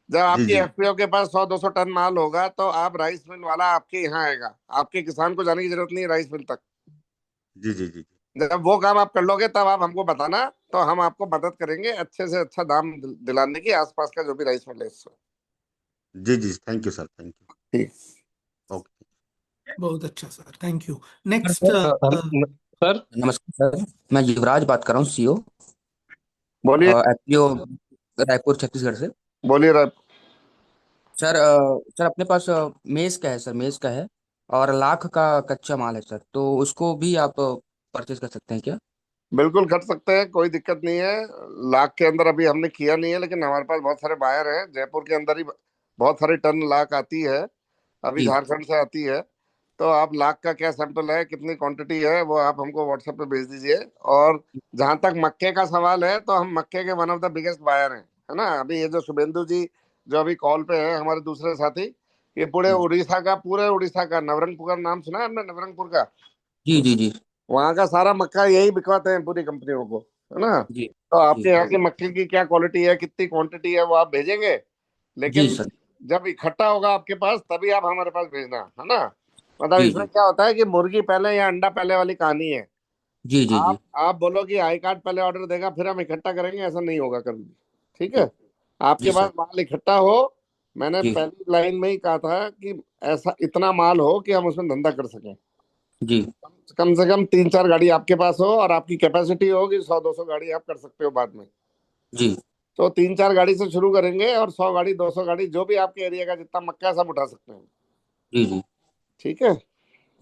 जब जी आपकी जी एफपीओ के पास 100-200 टन माल होगा तो आप राइस मिल वाला आपके यहाँ आएगा, आपके किसान को जाने की जरूरत नहीं है राइस मिल तक। जी जी जी जब वो काम आप कर लोगे तब आप हमको बताना, तो हम आपको मदद करेंगे अच्छे से अच्छा दाम दिलाने की, आसपास का जो भी राइस मिल है इससे। जी जी, थैंक यू सर, थैंक ठीक। यू। ओके। बहुत अच्छा sir, thank you. Sir next. Sir नमस्कार सर, मैं युवराज बात कर रहा हूँ, सीओ बोलिए। एफपीओ रायपुर छत्तीसगढ़ से। बोलिए सर सर अपने पास मेज का है सर, मेज का है और लाख का कच्चा माल है सर, तो उसको भी आप परचेज कर सकते हैं क्या? बिल्कुल कर सकते हैं, कोई दिक्कत नहीं है। लाख के अंदर अभी हमने किया नहीं है, लेकिन हमारे पास बहुत सारे बायर हैं। जयपुर के अंदर ही बहुत सारी टन लाख आती है, अभी जी झारखंड से आती है। तो आप लाख का क्या सैंपल है, कितनी क्वांटिटी है, वो आप हमको व्हाट्सएप पे भेज दीजिए। और जहां तक मक्के का सवाल है, तो हम मक्के के one of the biggest buyer हैं, है ना? अभी ये जो शुभेंदु जी जो अभी कॉल पे है, हमारे दूसरे साथी, ये पूरे उड़ीसा का नवरंगपुर का नाम सुना है हमने, नवरंगपुर का? जी जी जी वहां का सारा मक्का यही बिकवाते हैं पूरी कंपनियों को, है ना? जी तो आपके जी यहाँ की मक्के की क्या क्वालिटी है, कितनी क्वांटिटी है, वो आप भेजेंगे। जी लेकिन सर। जब इकट्ठा होगा आपके पास तभी आप हमारे पास भेजना, है ना? मतलब जी इसमें जी क्या होता है कि मुर्गी पहले या अंडा पहले वाली कहानी है। जी जी जी आप बोलो कि आई कार्ड पहले ऑर्डर देगा फिर हम इकट्ठा करेंगे, ऐसा नहीं होगा कभी भी। ठीक जी है? आपके जी पास सर। माल इकट्ठा हो, मैंने जी पहली लाइन में ही कहा था कि ऐसा इतना माल हो कि हम उसमें धंधा कर सकें। जी कम से कम 3-4 गाड़ी आपके पास हो, और आपकी कैपेसिटी होगी 100-200 गाड़ी आप कर सकते हो बाद में। जी तो 3-4 गाड़ी से शुरू करेंगे, और 100 गाड़ी 200 गाड़ी जो भी आपके एरिया का जितना मक्का है सब उठा सकते हैं। जी जी ठीक है?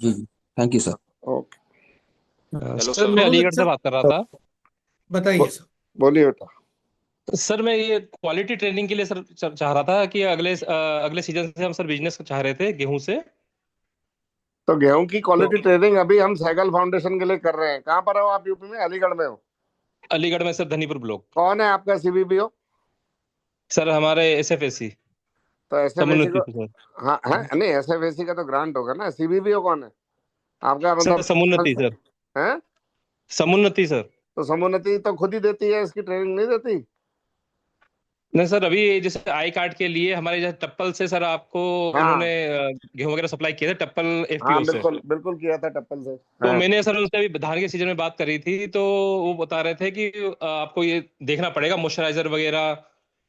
जी जी, thank you sir. Okay. Sir मैं बहुत अलीगढ़ अच्छा। से बात कर रहा था। बताइए सर। बोलिए बेटा। सर मैं ये क्वालिटी ट्रेनिंग के लिए सर चाह रहा था कि अगले सीजन से हम सर बिजनेस चाह रहे थे गेहूं से। तो गेहूं की तो क्वालिटी ट्रेनिंग अभी हम साइकिल फाउंडेशन के लिए कर रहे हैं। कहाँ पर हो आप? यूपी में, अलीगढ़ में हो? अलीगढ़ में सर धनीपुर ब्लॉक। कौन है आपका सीबीपीओ? सर हमारे एसएफएसी तो एसएफएसी समुन्नति को, से सर। हाँ है नहीं, एसएफएसी का तो ग्रांट होगा ना। सीबीपीओ कौन है आपका? सर मतलब समुन्नति सर, है? समुन्नति सर। तो समुन्नति तो खुद ही देती है, इसकी ट्रेनिंग नहीं देती। नहीं सर, अभी जैसे आई कार्ड के लिए हमारे जैसे टप्पल से सर आपको उन्होंने हाँ गेहूं वगैरह सप्लाई किए थे, टप्पल हाँ, एफपीओ से। बिल्कुल बिल्कुल किया था टप्पल से। तो हाँ मैंने सर उनसे अभी धान के सीजन में बात करी थी, तो वो बता रहे थे कि आपको ये देखना पड़ेगा मॉइस्चराइजर वगैरह,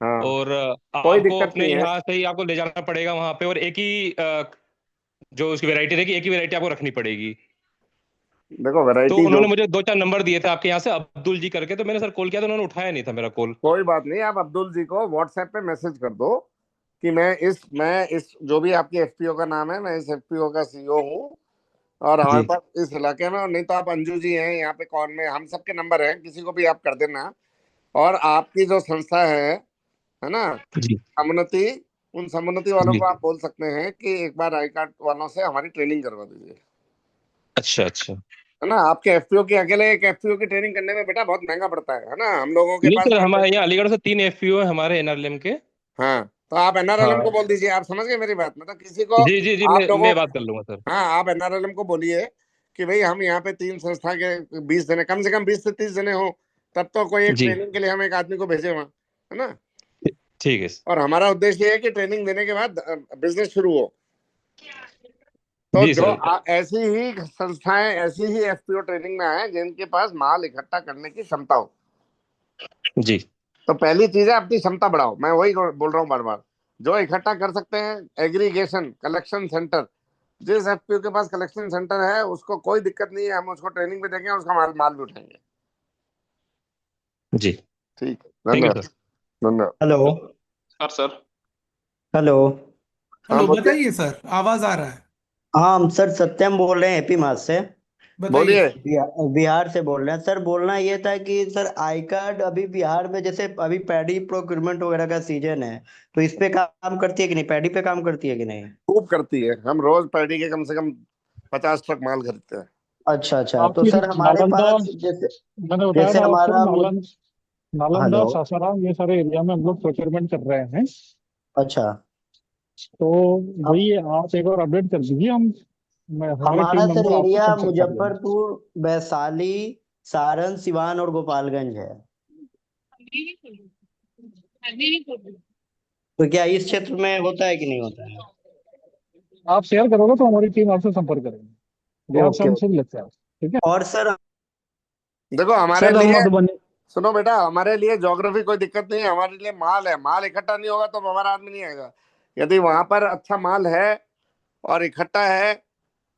हाँ, और कोई आपको दिक्कत अपने नहीं है। यहाँ से ही आपको ले जाना पड़ेगा वहां पे, और एक ही जो उसकी वैरायटी रहेगी एक ही वैरायटी आपको रखनी पड़ेगी। देखो तो वैरायटी जो, उन्होंने मुझे 2-4 नंबर दिए थे आपके यहाँ से, अब्दुल जी करके, तो मैंने सर कॉल किया तो उन्होंने उठाया नहीं था मेरा कॉल। कोई बात नहीं, आप अब्दुल जी को व्हाट्सएप पे मैसेज कर दो कि मैं इस जो भी आपकी एफपीओ का नाम है, मैं इस एफपीओ का सीईओ हूँ, और हमारे जी पास इस इलाके में, और नहीं तो आप अंजू जी हैं यहाँ पे कॉल में, हम सबके नंबर हैं, किसी को भी आप कर देना। और आपकी जो संस्था है ना, जी समुन्नति, उन समुन्नति वालों जी। को आप बोल सकते हैं कि एक बार आई कार्ड वालों से हमारी ट्रेनिंग करवा दीजिए, अच्छा अच्छा। है ना? आपके एफपीओ की, अकेले एक एफपीओ की ट्रेनिंग करने में बेटा बहुत महंगा पड़ता है ना? हम लोगों के नहीं पास सर, मान हमारे लीजिए, यहाँ अलीगढ़ से 3 एफपीओ है हमारे एनआरएलएम के। हाँ, तो आप एनआरएलएम को हाँ बोल दीजिए। आप समझ गए मेरी बात? मतलब किसी को, जी जी जी, आप लोगों, मैं बात कर लूंगा सर। हाँ, आप एनआरएलएम को बोलिए कि भाई हम यहाँ पे 3 संस्था के 20 जने, कम से कम 20 से 30 जने हो, तब तो कोई एक जी ट्रेनिंग के लिए हम एक आदमी को भेजे वहाँ, है ना? ठीक है सर। और हमारा उद्देश्य ये है कि ट्रेनिंग देने के बाद बिजनेस शुरू हो। तो जी जो सर। ऐसी ही संस्थाएं, ऐसी ही एफपीओ ट्रेनिंग में आए जिनके पास माल इकट्ठा करने की क्षमता हो। जी तो पहली चीज है अपनी क्षमता बढ़ाओ, मैं वही बोल रहा हूँ बार बार। जो इकट्ठा कर सकते हैं, एग्रीगेशन कलेक्शन सेंटर, जिस एफपीओ के पास कलेक्शन सेंटर है उसको कोई दिक्कत नहीं है, हम उसको ट्रेनिंग भी देंगे, उसका माल माल भी उठाएंगे। जी। ठीक है, थैंक यू धन्यवाद। सर। धन्यवाद। हेलो। Sir hello. हाँ हेलो, बोलिए। बताइए सर, आवाज आ रहा है। हाँ, हम सर सत्यम बोल रहे हैं एपी मास से। बताइए। बोलिए। बिहार से बोल रहे हैं सर। बोलना ये था कि सर आई कार्ड अभी बिहार में, जैसे अभी पैडी प्रोक्योरमेंट वगैरह का सीजन है, तो इस पे काम करती है कि नहीं? पैडी पे काम करती है कि नहीं? खूब करती है, हम रोज पैडी के कम से कम 50 ट्रक माल खरीदते हैं। अच्छा अच्छा। तो आपकी सर हमारे नालंदा, पास जैसे मैंने बताया जैसे था आपको, हमारा नालंदा हेलो। सासाराम ये सारे एरिया में हम लोग प्रोक्योरमेंट कर रहे हैं। अच्छा। तो वही आप एक बार अपडेट कर दीजिए, हमारे टीम हमारा सर मेंबर आपको एरिया संपर्क कर लेंगे। मुजफ्फरपुर, वैशाली, सारण, सिवान और गोपालगंज है। तो क्या इस क्षेत्र में होता है कि नहीं होता है? आप शेयर करोगे तो हमारी टीम आपसे संपर्क करेगी। बिहार से ओके हम ओके। सिर्फ लेते हैं, ठीक है। और सर देखो हमारे सर हम लिए, मधुबनी, सुनो बेटा, हमारे लिए ज्योग्राफी कोई दिक्कत नहीं है, हमारे लिए माल है। माल इकट्ठा नहीं होगा तो हमारा आदमी नहीं आएगा। यदि वहां पर अच्छा माल है और इकट्ठा है,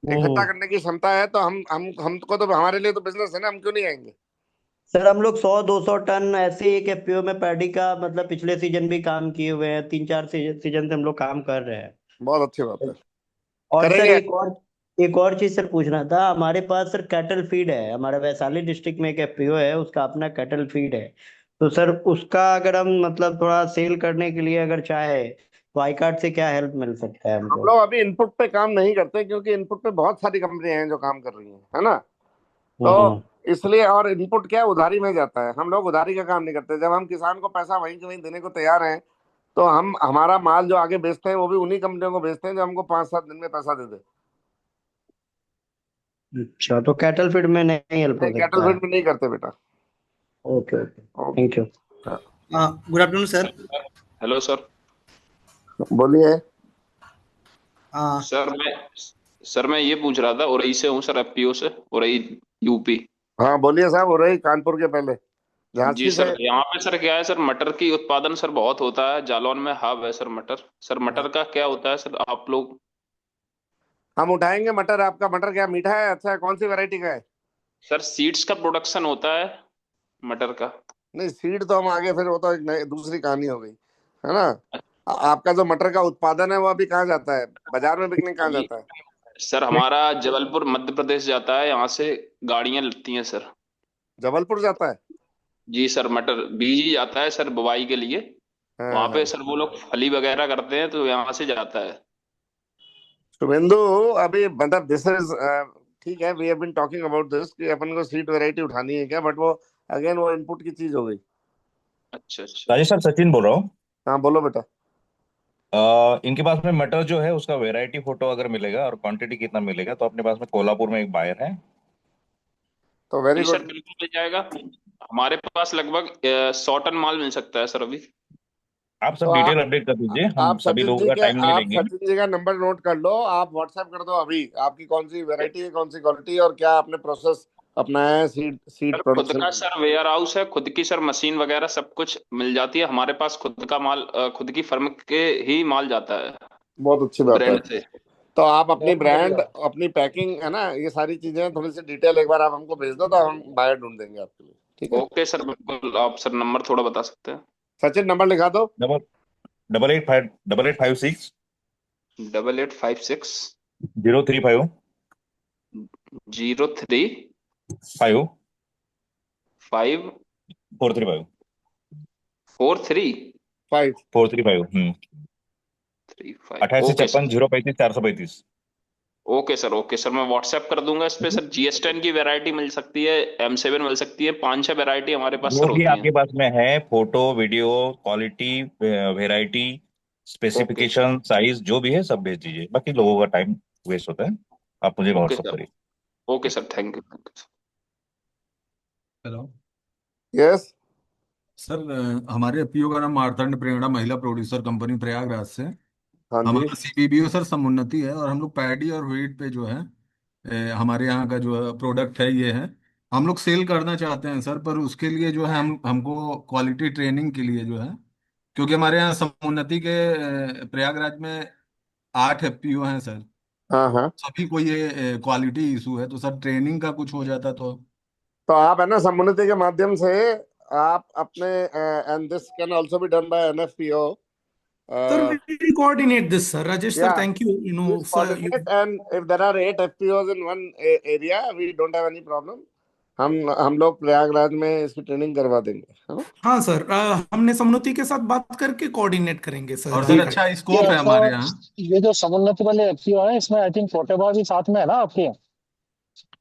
इकट्ठा हम्म। करने की क्षमता है, तो हम हमको तो, हमारे लिए तो बिजनेस है ना, हम क्यों नहीं आएंगे। सर हम लोग 100-200 टन ऐसे एक एफपीओ में पैडी का मतलब पिछले सीजन भी काम किए हुए हैं। 3-4 सीजन से हम लोग काम कर रहे हैं। बहुत अच्छी बात है, और सर करेंगे। एक और चीज सर पूछना था। हमारे पास सर कैटल फीड है। हमारे वैशाली डिस्ट्रिक्ट में एक एफपीओ है, उसका अपना कैटल फीड है। तो सर उसका अगर हम मतलब थोड़ा सेल करने के लिए अगर चाहे, तो आई कार्ड से क्या हेल्प मिल सकता है हम हमको? लोग अभी इनपुट पे काम नहीं करते, क्योंकि इनपुट पे बहुत सारी कंपनियां हैं जो काम कर रही हैं, है ना। तो हम्म। इसलिए, और इनपुट क्या है, उधारी में जाता है। हम लोग उधारी का काम नहीं करते। जब हम किसान को पैसा वहीं के वहीं देने को तैयार हैं, तो हम हमारा माल जो आगे बेचते हैं वो भी उन्हीं कंपनियों को बेचते हैं जो हमको 5-7 दिन में पैसा दे दे। अच्छा, तो कैटल फीड में नहीं हेल्प नहीं, हो कैटल सकता है? फीड में नहीं करते बेटा। Okay okay. Okay. Thank you. Good afternoon sir. Hello sir. बोलिए। हाँ सर मैं ये पूछ रहा था, उरई से हूँ सर, एफपीओ से, उरई यूपी। हाँ बोलिए साहब, हो रही कानपुर के पहले, जी झांसी से। सर, यहाँ पे सर क्या है सर, मटर की उत्पादन सर बहुत होता है, जालौन में हब है सर मटर। सर मटर का क्या होता है सर, आप लोग। हम उठाएंगे मटर। आपका मटर क्या मीठा है, अच्छा है, कौन सी वैरायटी का है? सर सीड्स का प्रोडक्शन होता है मटर का। नहीं, सीड तो हम आगे, फिर वो तो एक दूसरी कहानी हो गई, है ना। आपका जो मटर का उत्पादन है वो अभी कहाँ जाता है, बाजार में बिकने कहाँ अभी जाता है? सर हमारा जबलपुर मध्य प्रदेश जाता है, यहाँ से गाड़ियां लगती हैं सर। जबलपुर जाता है? जी सर, मटर बीज ही जाता है सर बुवाई के लिए। वहां पे हाँ। सर वो लोग फली वगैरह करते हैं, तो यहाँ से जाता है। शुभेंदु, अभी मतलब दिस इज, ठीक है, we have been talking about this कि अपन को सीड वैरायटी उठानी है क्या, बट वो अगेन वो इनपुट की चीज हो गई। अच्छा अच्छा। राजेश सर, सचिन बोल रहा हूँ। हाँ बोलो बेटा। इनके पास में मटर जो है उसका वैरायटी फोटो अगर मिलेगा और क्वांटिटी कितना मिलेगा, तो अपने पास में कोल्हापुर में एक बायर है। तो वेरी जी सर गुड। बिल्कुल मिल जाएगा। हमारे पास लगभग 100 टन माल मिल सकता है सर अभी। आप तो सब डिटेल अपडेट कर दीजिए, हम आप सभी सचिन लोगों जी का के, टाइम नहीं आप लेंगे। सचिन जी का नंबर नोट कर लो, आप व्हाट्सएप कर दो अभी, आपकी कौन सी वैरायटी है, कौन सी क्वालिटी, और क्या आपने प्रोसेस अपनाया है सीड सीड सर खुद प्रोडक्शन का के लिए। सर वेयर हाउस है, खुद की सर मशीन वगैरह सब कुछ मिल जाती है हमारे पास। खुद का माल, खुद की फर्म के ही माल जाता है बहुत अच्छी बात है। ब्रांड से। तो आप अपनी बहुत ब्रांड, बढ़िया। अपनी पैकिंग, है ना, ये सारी चीजें थोड़ी सी डिटेल एक बार आप हमको भेज दो, तो हम बायर ढूंढ देंगे आपके लिए, ठीक है। ओके सर बिल्कुल, आप सर नंबर थोड़ा बता सकते हैं। सचिन नंबर लिखा दो। Double 8856 8856 035 03 5 5 435 43 5। 435 35। 8856 035 435। Okay sir, okay sir, मैं व्हाट्सएप कर दूंगा इस पे सर। GS10 की वैरायटी मिल सकती है, M7 मिल सकती है, 5-6 वैरायटी हमारे पास जो सर भी होती हैं। आपके पास में है, photo video quality variety okay specification size जो भी है सब भेज दीजिए, बाकी लोगों का टाइम वेस्ट होता है। आप मुझे ओके व्हाट्सअप सर। करिए। Okay sir, thank you thank you. Hello yes. Sir, हमारे एफपीओ का नाम मार्तंड प्रेरणा महिला प्रोड्यूसर कंपनी प्रयागराज से। हाँ जी। हमारा सीबीबीओ सर समुन्नति है, और हम लोग पैडी और व्हीट पे जो है हमारे यहाँ का जो है प्रोडक्ट है ये है। हम लोग सेल करना चाहते हैं सर, पर उसके लिए जो है हमको क्वालिटी ट्रेनिंग के लिए जो है, क्योंकि हमारे यहाँ समुन्नति के प्रयागराज में 8 एफपीओ हैं सर, हाँ हाँ। सभी को ये क्वालिटी इशू है, तो सर ट्रेनिंग का कुछ हो जाता तो आप है ना समुन्नति के माध्यम से आप अपने and this can also be done by NFPO. Sir, we will coordinate this, sir. Rajesh, sir, Yeah, thank you. You know, please sir, you, coordinate, and if there are 8 FPOs in one area, we don't have any problem. हम लोग प्रयागराज में इसकी training करवा देंगे, है ना? हाँ sir, हमने समुन्नति के साथ बात करके कोऑर्डिनेट करेंगे और सर। सर अच्छा स्कोप है हमारे यहाँ। ये जो समुन्नति वाले एफपीओ है, इसमें आई थिंक कोटेवा भी साथ में है ना आपके?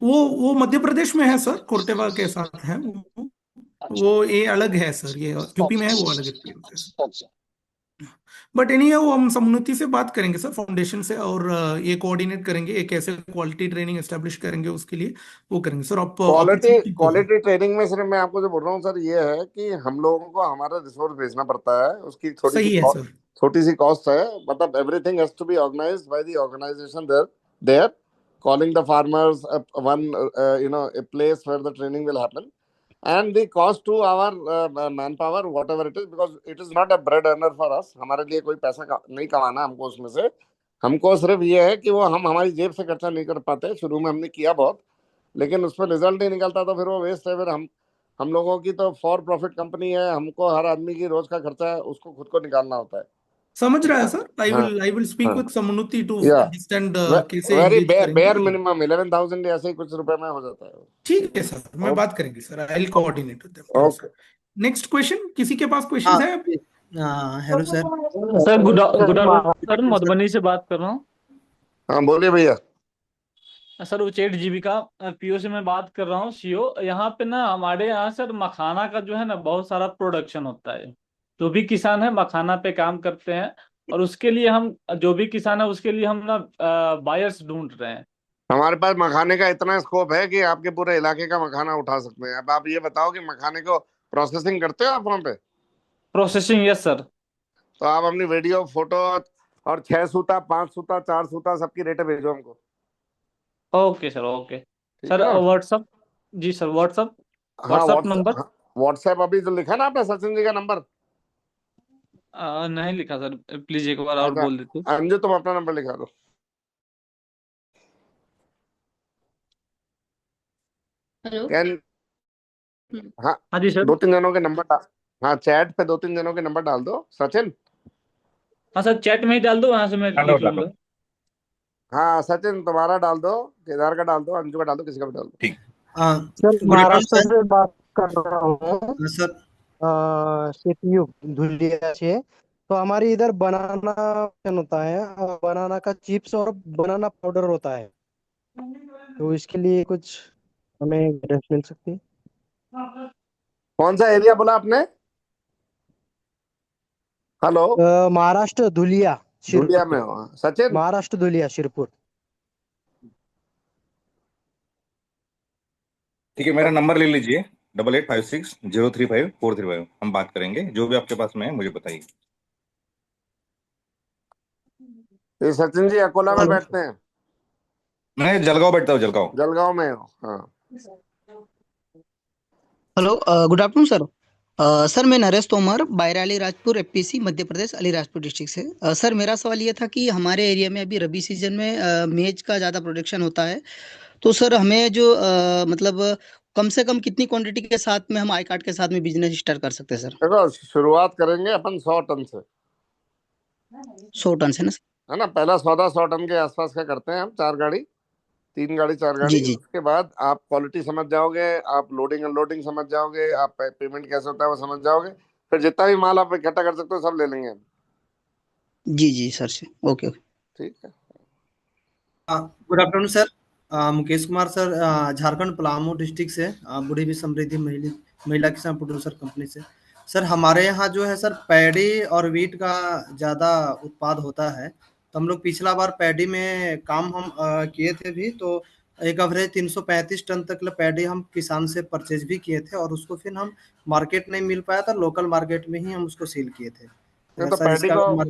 वो मध्य प्रदेश में है सर, कोर्टेवा के साथ है वो ये अलग है सर, ये यूपी में है, वो अलग है। बट एनी है, वो हम समुन्नति से बात करेंगे सर, फाउंडेशन से, और ये कोऑर्डिनेट करेंगे, एक कैसे क्वालिटी ट्रेनिंग एस्टेब्लिश करेंगे उसके लिए वो करेंगे सर। आप क्वालिटी ट्रेनिंग में सिर्फ मैं आपको जो बोल रहा हूँ सर, ये है कि हम लोगों को हमारा रिसोर्स भेजना पड़ता है, उसकी छोटी सी कॉस्ट है। मतलब everything has to be organized by the organization there calling the farmers one a place where the training will happen, and the cost to our manpower, whatever it is, because it is not a bread earner for us. हमारे लिए कोई पैसा नहीं कमाना हमको उसमें से। हमको सिर्फ ये है कि वो हम हमारी जेब से खर्चा नहीं कर पाते। शुरू में हमने किया बहुत, लेकिन उसमें रिजल्ट नहीं निकलता तो फिर वो वेस्ट है। फिर हम लोगों की तो फॉर प्रॉफिट कंपनी है, हमको हर आदमी की रोज का खर्चा है उसको खुद को निकालना होता है। समझ रहा है sir. I will speak with Samunnati to understand कैसे वेरी engage करेंगे। बेयर मिनिमम 11,000 ऐसे ही कुछ रुपए में हो जाता है। ठीक है सर, मैं बात करेंगे sir. I will coordinate with them. Okay, next question, किसी के पास क्वेश्चन है? Hello sir. Sir good afternoon sir, Madhubani से बात कर रहा हूँ। हाँ बोलिए भैया। सर उचेट जीविका पीओ से मैं बात कर रहा हूँ, सीओ। यहाँ पे ना हमारे यहाँ सर मखाना का जो है ना बहुत सारा प्रोडक्शन होता है। जो भी किसान है मखाना पे काम करते हैं, और उसके लिए हम जो भी किसान है उसके लिए हम ना बायर्स ढूंढ रहे हैं। हमारे पास मखाने का इतना स्कोप है कि आपके पूरे इलाके का मखाना उठा सकते हैं। अब आप ये बताओ कि मखाने को प्रोसेसिंग करते हो आप वहाँ पे? Processing, yes sir. तो आप अपनी वीडियो, फोटो और 6 सूता, 5 सूता, 4 सूता सबकी रेट भेजो हमको। Okay sir, okay sir. WhatsApp, जी सर, व्हाट्सअप नंबर। व्हाट्सएप अभी जो लिखा ना आपने सचिन जी का नंबर? नहीं लिखा सर, प्लीज एक बार और बोल देते। अंजू तुम अपना नंबर लिखा दो। हेलो। हाँ जी सर। 2-3 जनों के नंबर डाल। हाँ चैट पे 2-3 जनों के नंबर डाल दो सचिन। हाँ सर, चैट में ही डाल दो, वहां से मैं लिख लूंगा। हाँ सचिन तुम्हारा डाल दो, केदार का डाल दो, अंजू का डाल दो, किसी का भी डाल दो। ठीक। सर महाराष्ट्र से बात कर रहा हूँ सर। सीपीयू धुलिया से। तो हमारे इधर बनाना होता है, बनाना का चिप्स और बनाना पाउडर होता है, तो इसके लिए कुछ हमें गाइडेंस मिल सकती है? कौन सा एरिया बोला आपने? हेलो। महाराष्ट्र धुलिया धुलिया में हो सचिन? महाराष्ट्र धुलिया शिरपुर। ठीक है, मेरा नंबर ले लीजिए 8856035435। हम बात करेंगे, जो भी आपके पास में है मुझे बताइए। ये सचिन जी अकोला में बैठते हैं? मैं जलगांव बैठता हूँ। जलगांव में हो? हाँ। Hello, good afternoon sir. Sir मैं नरेश तोमर, बायरा राजपुर एफपीसी मध्य प्रदेश अलीराजपुर डिस्ट्रिक्ट से। सर मेरा सवाल ये था कि हमारे एरिया में अभी रबी सीजन में मेज का ज़्यादा प्रोडक्शन होता है, तो सर हमें जो मतलब कम से कम कितनी क्वांटिटी के साथ में हम आई कार्ड के साथ में बिजनेस स्टार्ट कर सकते हैं सर? देखो शुरुआत करेंगे अपन 100 टन से। 100 टन से ना सर? है ना, पहला सौदा 100 टन के आसपास का करते हैं हम। 4 गाड़ी, 3 गाड़ी 4 गाड़ी। उसके बाद आप क्वालिटी समझ जाओगे, आप लोडिंग अनलोडिंग समझ जाओगे, आप पेमेंट कैसे होता है वो समझ जाओगे। फिर जितना भी माल आप इकट्ठा कर सकते हो सब ले लेंगे हम। जी सर से। ओके। ठीक है। Good afternoon sir. Mukesh Kumar sir, Jharkhand Palamu district से, बूढ़ी भी समृद्धि महिला किसान प्रोड्यूसर कंपनी से। सर हमारे यहाँ जो है सर पैडी और वीट का ज़्यादा उत्पाद होता है, तो हम लोग पिछला बार पैडी में काम हम किए थे भी, तो एक एवरेज 335 टन तक पैडी हम किसान से परचेज भी किए थे, और उसको फिर हम मार्केट नहीं मिल पाया था, लोकल मार्केट में ही हम उसको सेल किए थे। तो पैडी को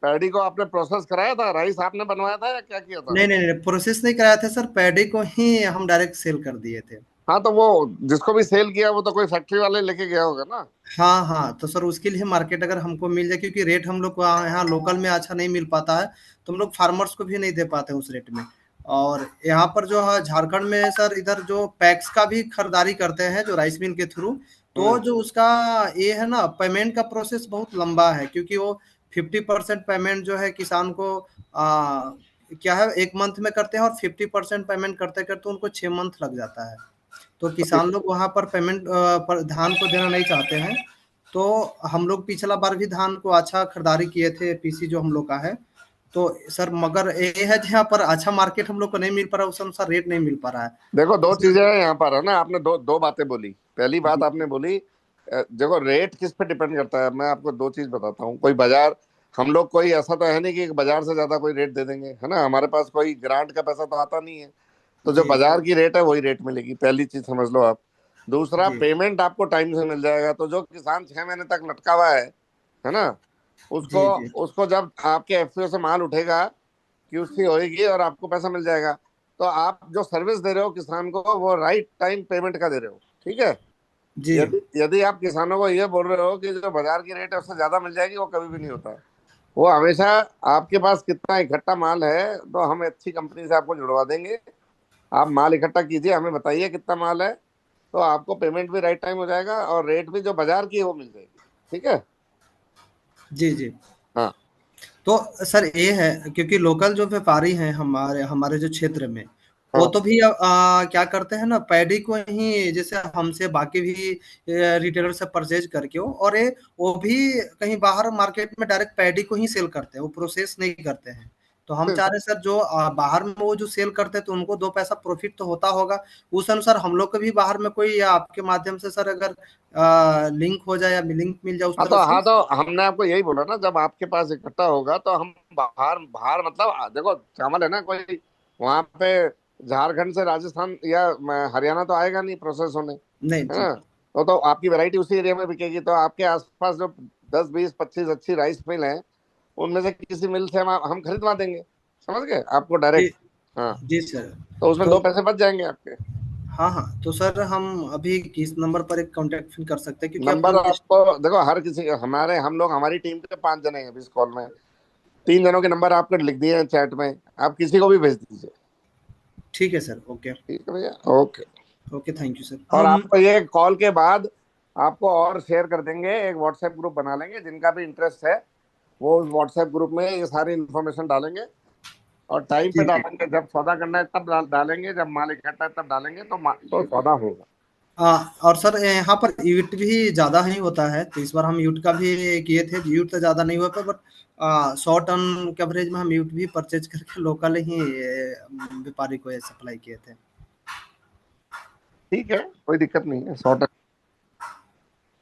पैडी को आपने प्रोसेस कराया था, राइस आपने बनवाया था या क्या किया था? नहीं नहीं नहीं, प्रोसेस नहीं कराया था सर, पैडी को ही हम डायरेक्ट सेल कर दिए थे। हाँ तो वो जिसको भी सेल किया वो तो कोई फैक्ट्री वाले लेके गया होगा ना। हाँ हाँ, तो सर उसके लिए मार्केट अगर हमको मिल जाए, क्योंकि रेट हम लोग को यहाँ लोकल में अच्छा नहीं मिल पाता है, तो हम लोग फार्मर्स को भी नहीं दे पाते उस रेट में। और यहाँ पर जो है झारखंड में सर, इधर जो पैक्स का भी खरीदारी करते हैं जो राइस मिल के थ्रू, तो जो उसका ये है ना, पेमेंट का प्रोसेस बहुत लंबा है, क्योंकि वो 50% पेमेंट जो है किसान को क्या है 1 मंथ में करते हैं, और 50% पेमेंट करते करते उनको 6 मंथ लग जाता है। तो किसान लोग वहां पर पेमेंट पर धान को देना नहीं चाहते हैं। तो हम लोग पिछला बार भी धान को अच्छा खरीदारी किए थे, पीसी जो हम लोग का है। तो सर मगर ये है जहाँ पर अच्छा मार्केट हम लोग को नहीं मिल पा रहा, उस अनुसार रेट नहीं मिल पा रहा है। देखो दो चीजें हैं यहाँ पर, है ना। आपने दो बातें बोली। पहली बात आपने बोली, देखो रेट किस पे डिपेंड करता है। मैं आपको 2 चीज बताता हूँ। कोई बाजार, हम लोग कोई ऐसा तो है नहीं कि बाजार से ज्यादा कोई रेट दे देंगे, है ना। हमारे पास कोई ग्रांट का पैसा तो आता नहीं है, तो जो बाजार की रेट है वही रेट मिलेगी। पहली चीज समझ लो आप। दूसरा, पेमेंट आपको टाइम से मिल जाएगा। तो जो किसान 6 महीने तक लटका हुआ है ना, उसको जब आपके एफपीओ से माल उठेगा, क्यूसी होएगी और आपको पैसा मिल जाएगा। तो आप जो सर्विस दे रहे हो किसान को, वो राइट टाइम पेमेंट का दे रहे हो, ठीक है। यदि आप किसानों को ये बोल रहे हो कि जो बाजार की रेट है उससे ज्यादा मिल जाएगी, वो कभी भी नहीं होता है। वो हमेशा आपके पास कितना इकट्ठा माल है, तो हम अच्छी कंपनी से आपको जुड़वा देंगे। आप माल इकट्ठा कीजिए, हमें बताइए कितना माल है, तो आपको पेमेंट भी राइट टाइम हो जाएगा और रेट भी जो बाजार की है वो मिल जाएगी, ठीक है। जी हाँ। तो सर ये है, क्योंकि लोकल जो व्यापारी हैं हमारे जो क्षेत्र में, वो तो भी क्या करते हैं ना, पैडी को ही जैसे हमसे बाकी भी रिटेलर से परचेज करके वो भी कहीं बाहर मार्केट में डायरेक्ट पैडी को ही सेल करते हैं, वो प्रोसेस नहीं करते हैं। तो हम चाह रहे सर, जो बाहर में वो जो सेल करते हैं तो उनको 2 पैसा प्रॉफिट तो होता होगा, उस अनुसार हम लोग को भी बाहर में कोई, या आपके माध्यम से सर अगर लिंक हो जाए या लिंक मिल जाए उस तरह से। हाँ तो हमने आपको यही बोला ना, जब आपके पास इकट्ठा होगा तो हम बाहर मतलब देखो चावल है ना, कोई वहां पे झारखंड से राजस्थान या हरियाणा तो आएगा नहीं प्रोसेस होने, नहीं, है ना। तो आपकी वैरायटी उसी एरिया में बिकेगी। तो आपके आसपास जो 10, 20, 25 अच्छी राइस मिल है, उनमें से किसी मिल से हम खरीदवा देंगे, समझ गए, आपको डायरेक्ट। हाँ जी सर। तो उसमें 2 पैसे बच जाएंगे आपके। हाँ, तो सर हम अभी किस नंबर पर एक कांटेक्ट कर सकते हैं, क्योंकि नंबर आपको देखो, हर किसी हमारी टीम के 5 जने हैं इस कॉल में। 3 जनों के नंबर आपको लिख दिए हैं चैट में, आप किसी को भी भेज दीजिए। ठीक है सर, ओके। ठीक है भैया, ओके, थैंक यू सर। और आपको ये कॉल के बाद आपको और शेयर कर देंगे, एक व्हाट्सएप ग्रुप बना लेंगे। जिनका भी इंटरेस्ट है वो उस व्हाट्सएप ग्रुप में ये सारी इन्फॉर्मेशन डालेंगे, और टाइम पे डालेंगे। जब सौदा करना है तब डालेंगे, जब माल इकट्ठा है तब डालेंगे, तो सौदा होगा। और सर यहाँ पर यूट भी ज्यादा ही होता है, तो इस बार हम यूट का भी किए थे। यूट तो ज्यादा नहीं हुआ था, बट 100 टन कवरेज में हम यूट भी परचेज करके लोकल ही व्यापारी को सप्लाई किए थे। ठीक है, कोई दिक्कत नहीं है। 100 टन।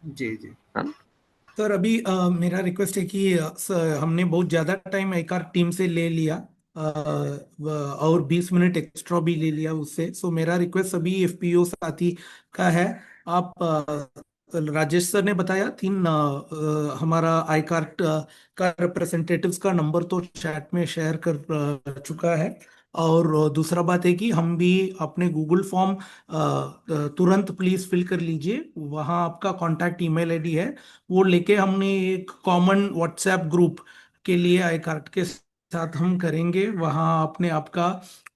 जी सर अभी मेरा रिक्वेस्ट है कि हमने बहुत ज्यादा टाइम एकार टीम से ले लिया, और 20 मिनट एक्स्ट्रा भी ले लिया उससे। सो मेरा रिक्वेस्ट सभी एफपीओ साथी का है, आप राजेश सर ने बताया 3 हमारा आई कार्ड का रिप्रेजेंटेटिव्स का नंबर तो चैट में शेयर कर चुका है। और दूसरा बात है कि हम भी अपने गूगल फॉर्म तुरंत प्लीज फिल कर लीजिए, वहाँ आपका कॉन्टैक्ट ईमेल आईडी है, वो लेके हमने एक कॉमन व्हाट्सएप ग्रुप के लिए आई कार्ड के साथ हम करेंगे। वहाँ आपने आपका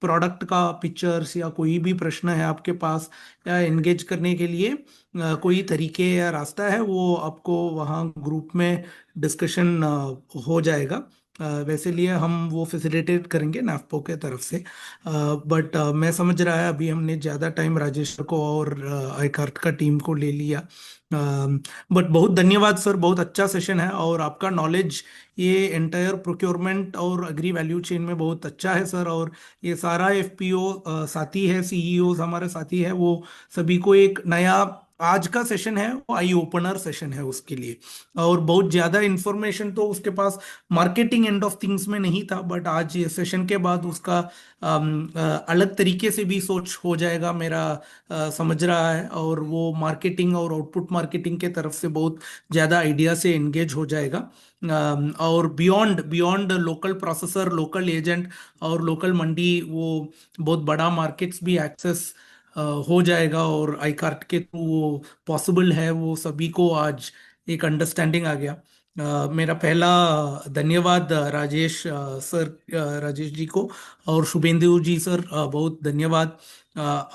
प्रोडक्ट का पिक्चर्स या कोई भी प्रश्न है आपके पास, या एंगेज करने के लिए कोई तरीके या रास्ता है, वो आपको वहाँ ग्रुप में डिस्कशन हो जाएगा। वैसे लिए हम वो फैसिलिटेट करेंगे नाफपो के तरफ से। बट मैं समझ रहा है अभी हमने ज़्यादा टाइम राजेश को और आई कार्ड का टीम को ले लिया। बट बहुत धन्यवाद सर, बहुत अच्छा सेशन है, और आपका नॉलेज ये एंटायर प्रोक्योरमेंट और एग्री वैल्यू चेन में बहुत अच्छा है सर। और ये सारा एफपीओ साथी है, सीईओ हमारे साथी है, वो सभी को एक नया आज का सेशन है वो आई ओपनर सेशन है उसके लिए, और बहुत ज्यादा इंफॉर्मेशन तो उसके पास मार्केटिंग एंड ऑफ थिंग्स में नहीं था, बट आज ये सेशन के बाद उसका अलग तरीके से भी सोच हो जाएगा मेरा समझ रहा है, और वो मार्केटिंग और आउटपुट मार्केटिंग के तरफ से बहुत ज्यादा आइडिया से एंगेज हो जाएगा। और beyond beyond local processor, local agent और लोकल मंडी, वो बहुत बड़ा मार्केट्स भी एक्सेस हो जाएगा, और आई कार्ट के थ्रू वो पॉसिबल है, वो सभी को आज एक अंडरस्टैंडिंग आ गया। मेरा पहला धन्यवाद राजेश सर, राजेश जी को, और शुभेंदु जी सर, बहुत धन्यवाद।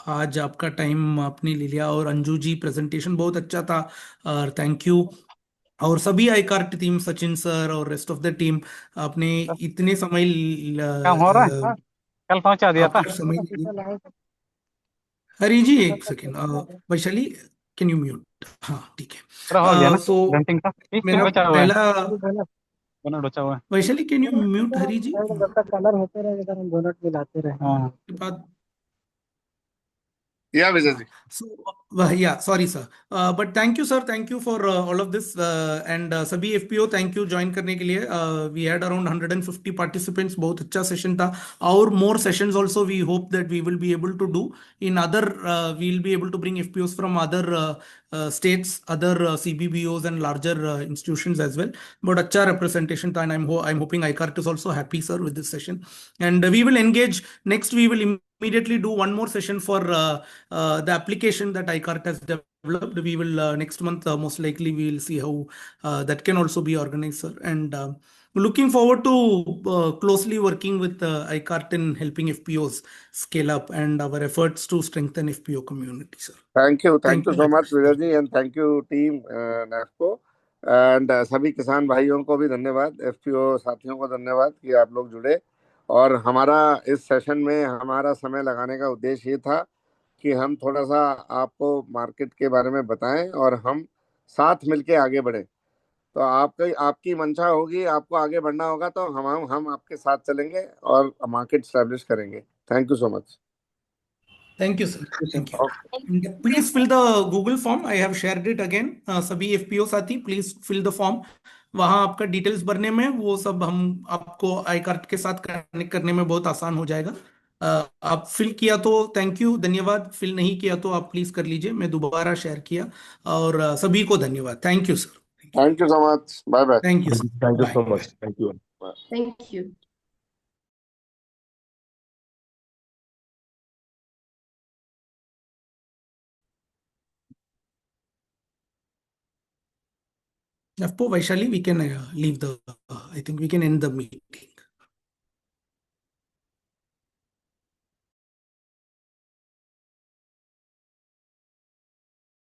आज आपका टाइम आपने ले लिया, और अंजू जी प्रेजेंटेशन बहुत अच्छा था, थैंक यू। और सभी आई कार्ट टीम, सचिन सर और रेस्ट ऑफ द टीम, आपने इतने समय काम हो रहा है, कल पहुंचा दिया था। आपका समय लिए। हरी जी एक second, Vaishali can you mute? हाँ ठीक पूरा हो गया है। ना सो घंटिंग का, 30 मेरा बचा हुआ है, पहला, बोनट बचा हुआ है। वैशाली कैन यू म्यूट हरी जी? जब तक कलर होते रहे अगर हम डोनट मिलाते रहे। हाँ के बाद या विजय जी। So, yeah, sorry sir. But thank you sir, thank you for all of this, and सभी FPO thank you join करने के लिए। We had around 150 participants, बहुत अच्छा सेशन था, और more sessions also we hope that we will be able to do in other, we'll be able to bring FPOs from other states, other CBBOs and larger institutions as well. But अच्छा representation था, and I'm hoping iCart is also happy sir with this session, and we will engage next. We will immediately do one more session for the application that iCart has developed. We will next month, most likely we will see how that can also be organized, sir. And looking forward to closely working with iCart in helping FPOs scale up, and our efforts to strengthen FPO community, sir. Thank you Thank so you. much Vijay ji, and thank you team NAFCO, and सभी किसान भाइयों को भी धन्यवाद, FPO साथियों को धन्यवाद कि आप लोग जुड़े। और हमारा इस सेशन में हमारा समय लगाने का उद्देश्य ये था कि हम थोड़ा सा आपको मार्केट के बारे में बताएं और हम साथ मिलके आगे बढ़े। तो आपकी मंशा होगी, आपको आगे बढ़ना होगा, तो हम आपके साथ चलेंगे और मार्केट स्टैब्लिश करेंगे। Thank you so much. Thank you, sir. Thank you. And please fill the Google form. I have shared it again. सभी FPO साथी please fill the form. वहाँ आपका डिटेल्स भरने में, वो सब हम आपको आई कार्ड के साथ कनेक्ट करने में बहुत आसान हो जाएगा। आप फिल किया तो थैंक यू, धन्यवाद। फिल नहीं किया तो आप प्लीज कर लीजिए, मैं दोबारा शेयर किया। और सभी को धन्यवाद। Thank you sir. Thank you so much, bye bye. Thank you, Thank you bye so bye. much. Thank you. Thank you. Vaishali, we can leave the, I think we can end the meeting.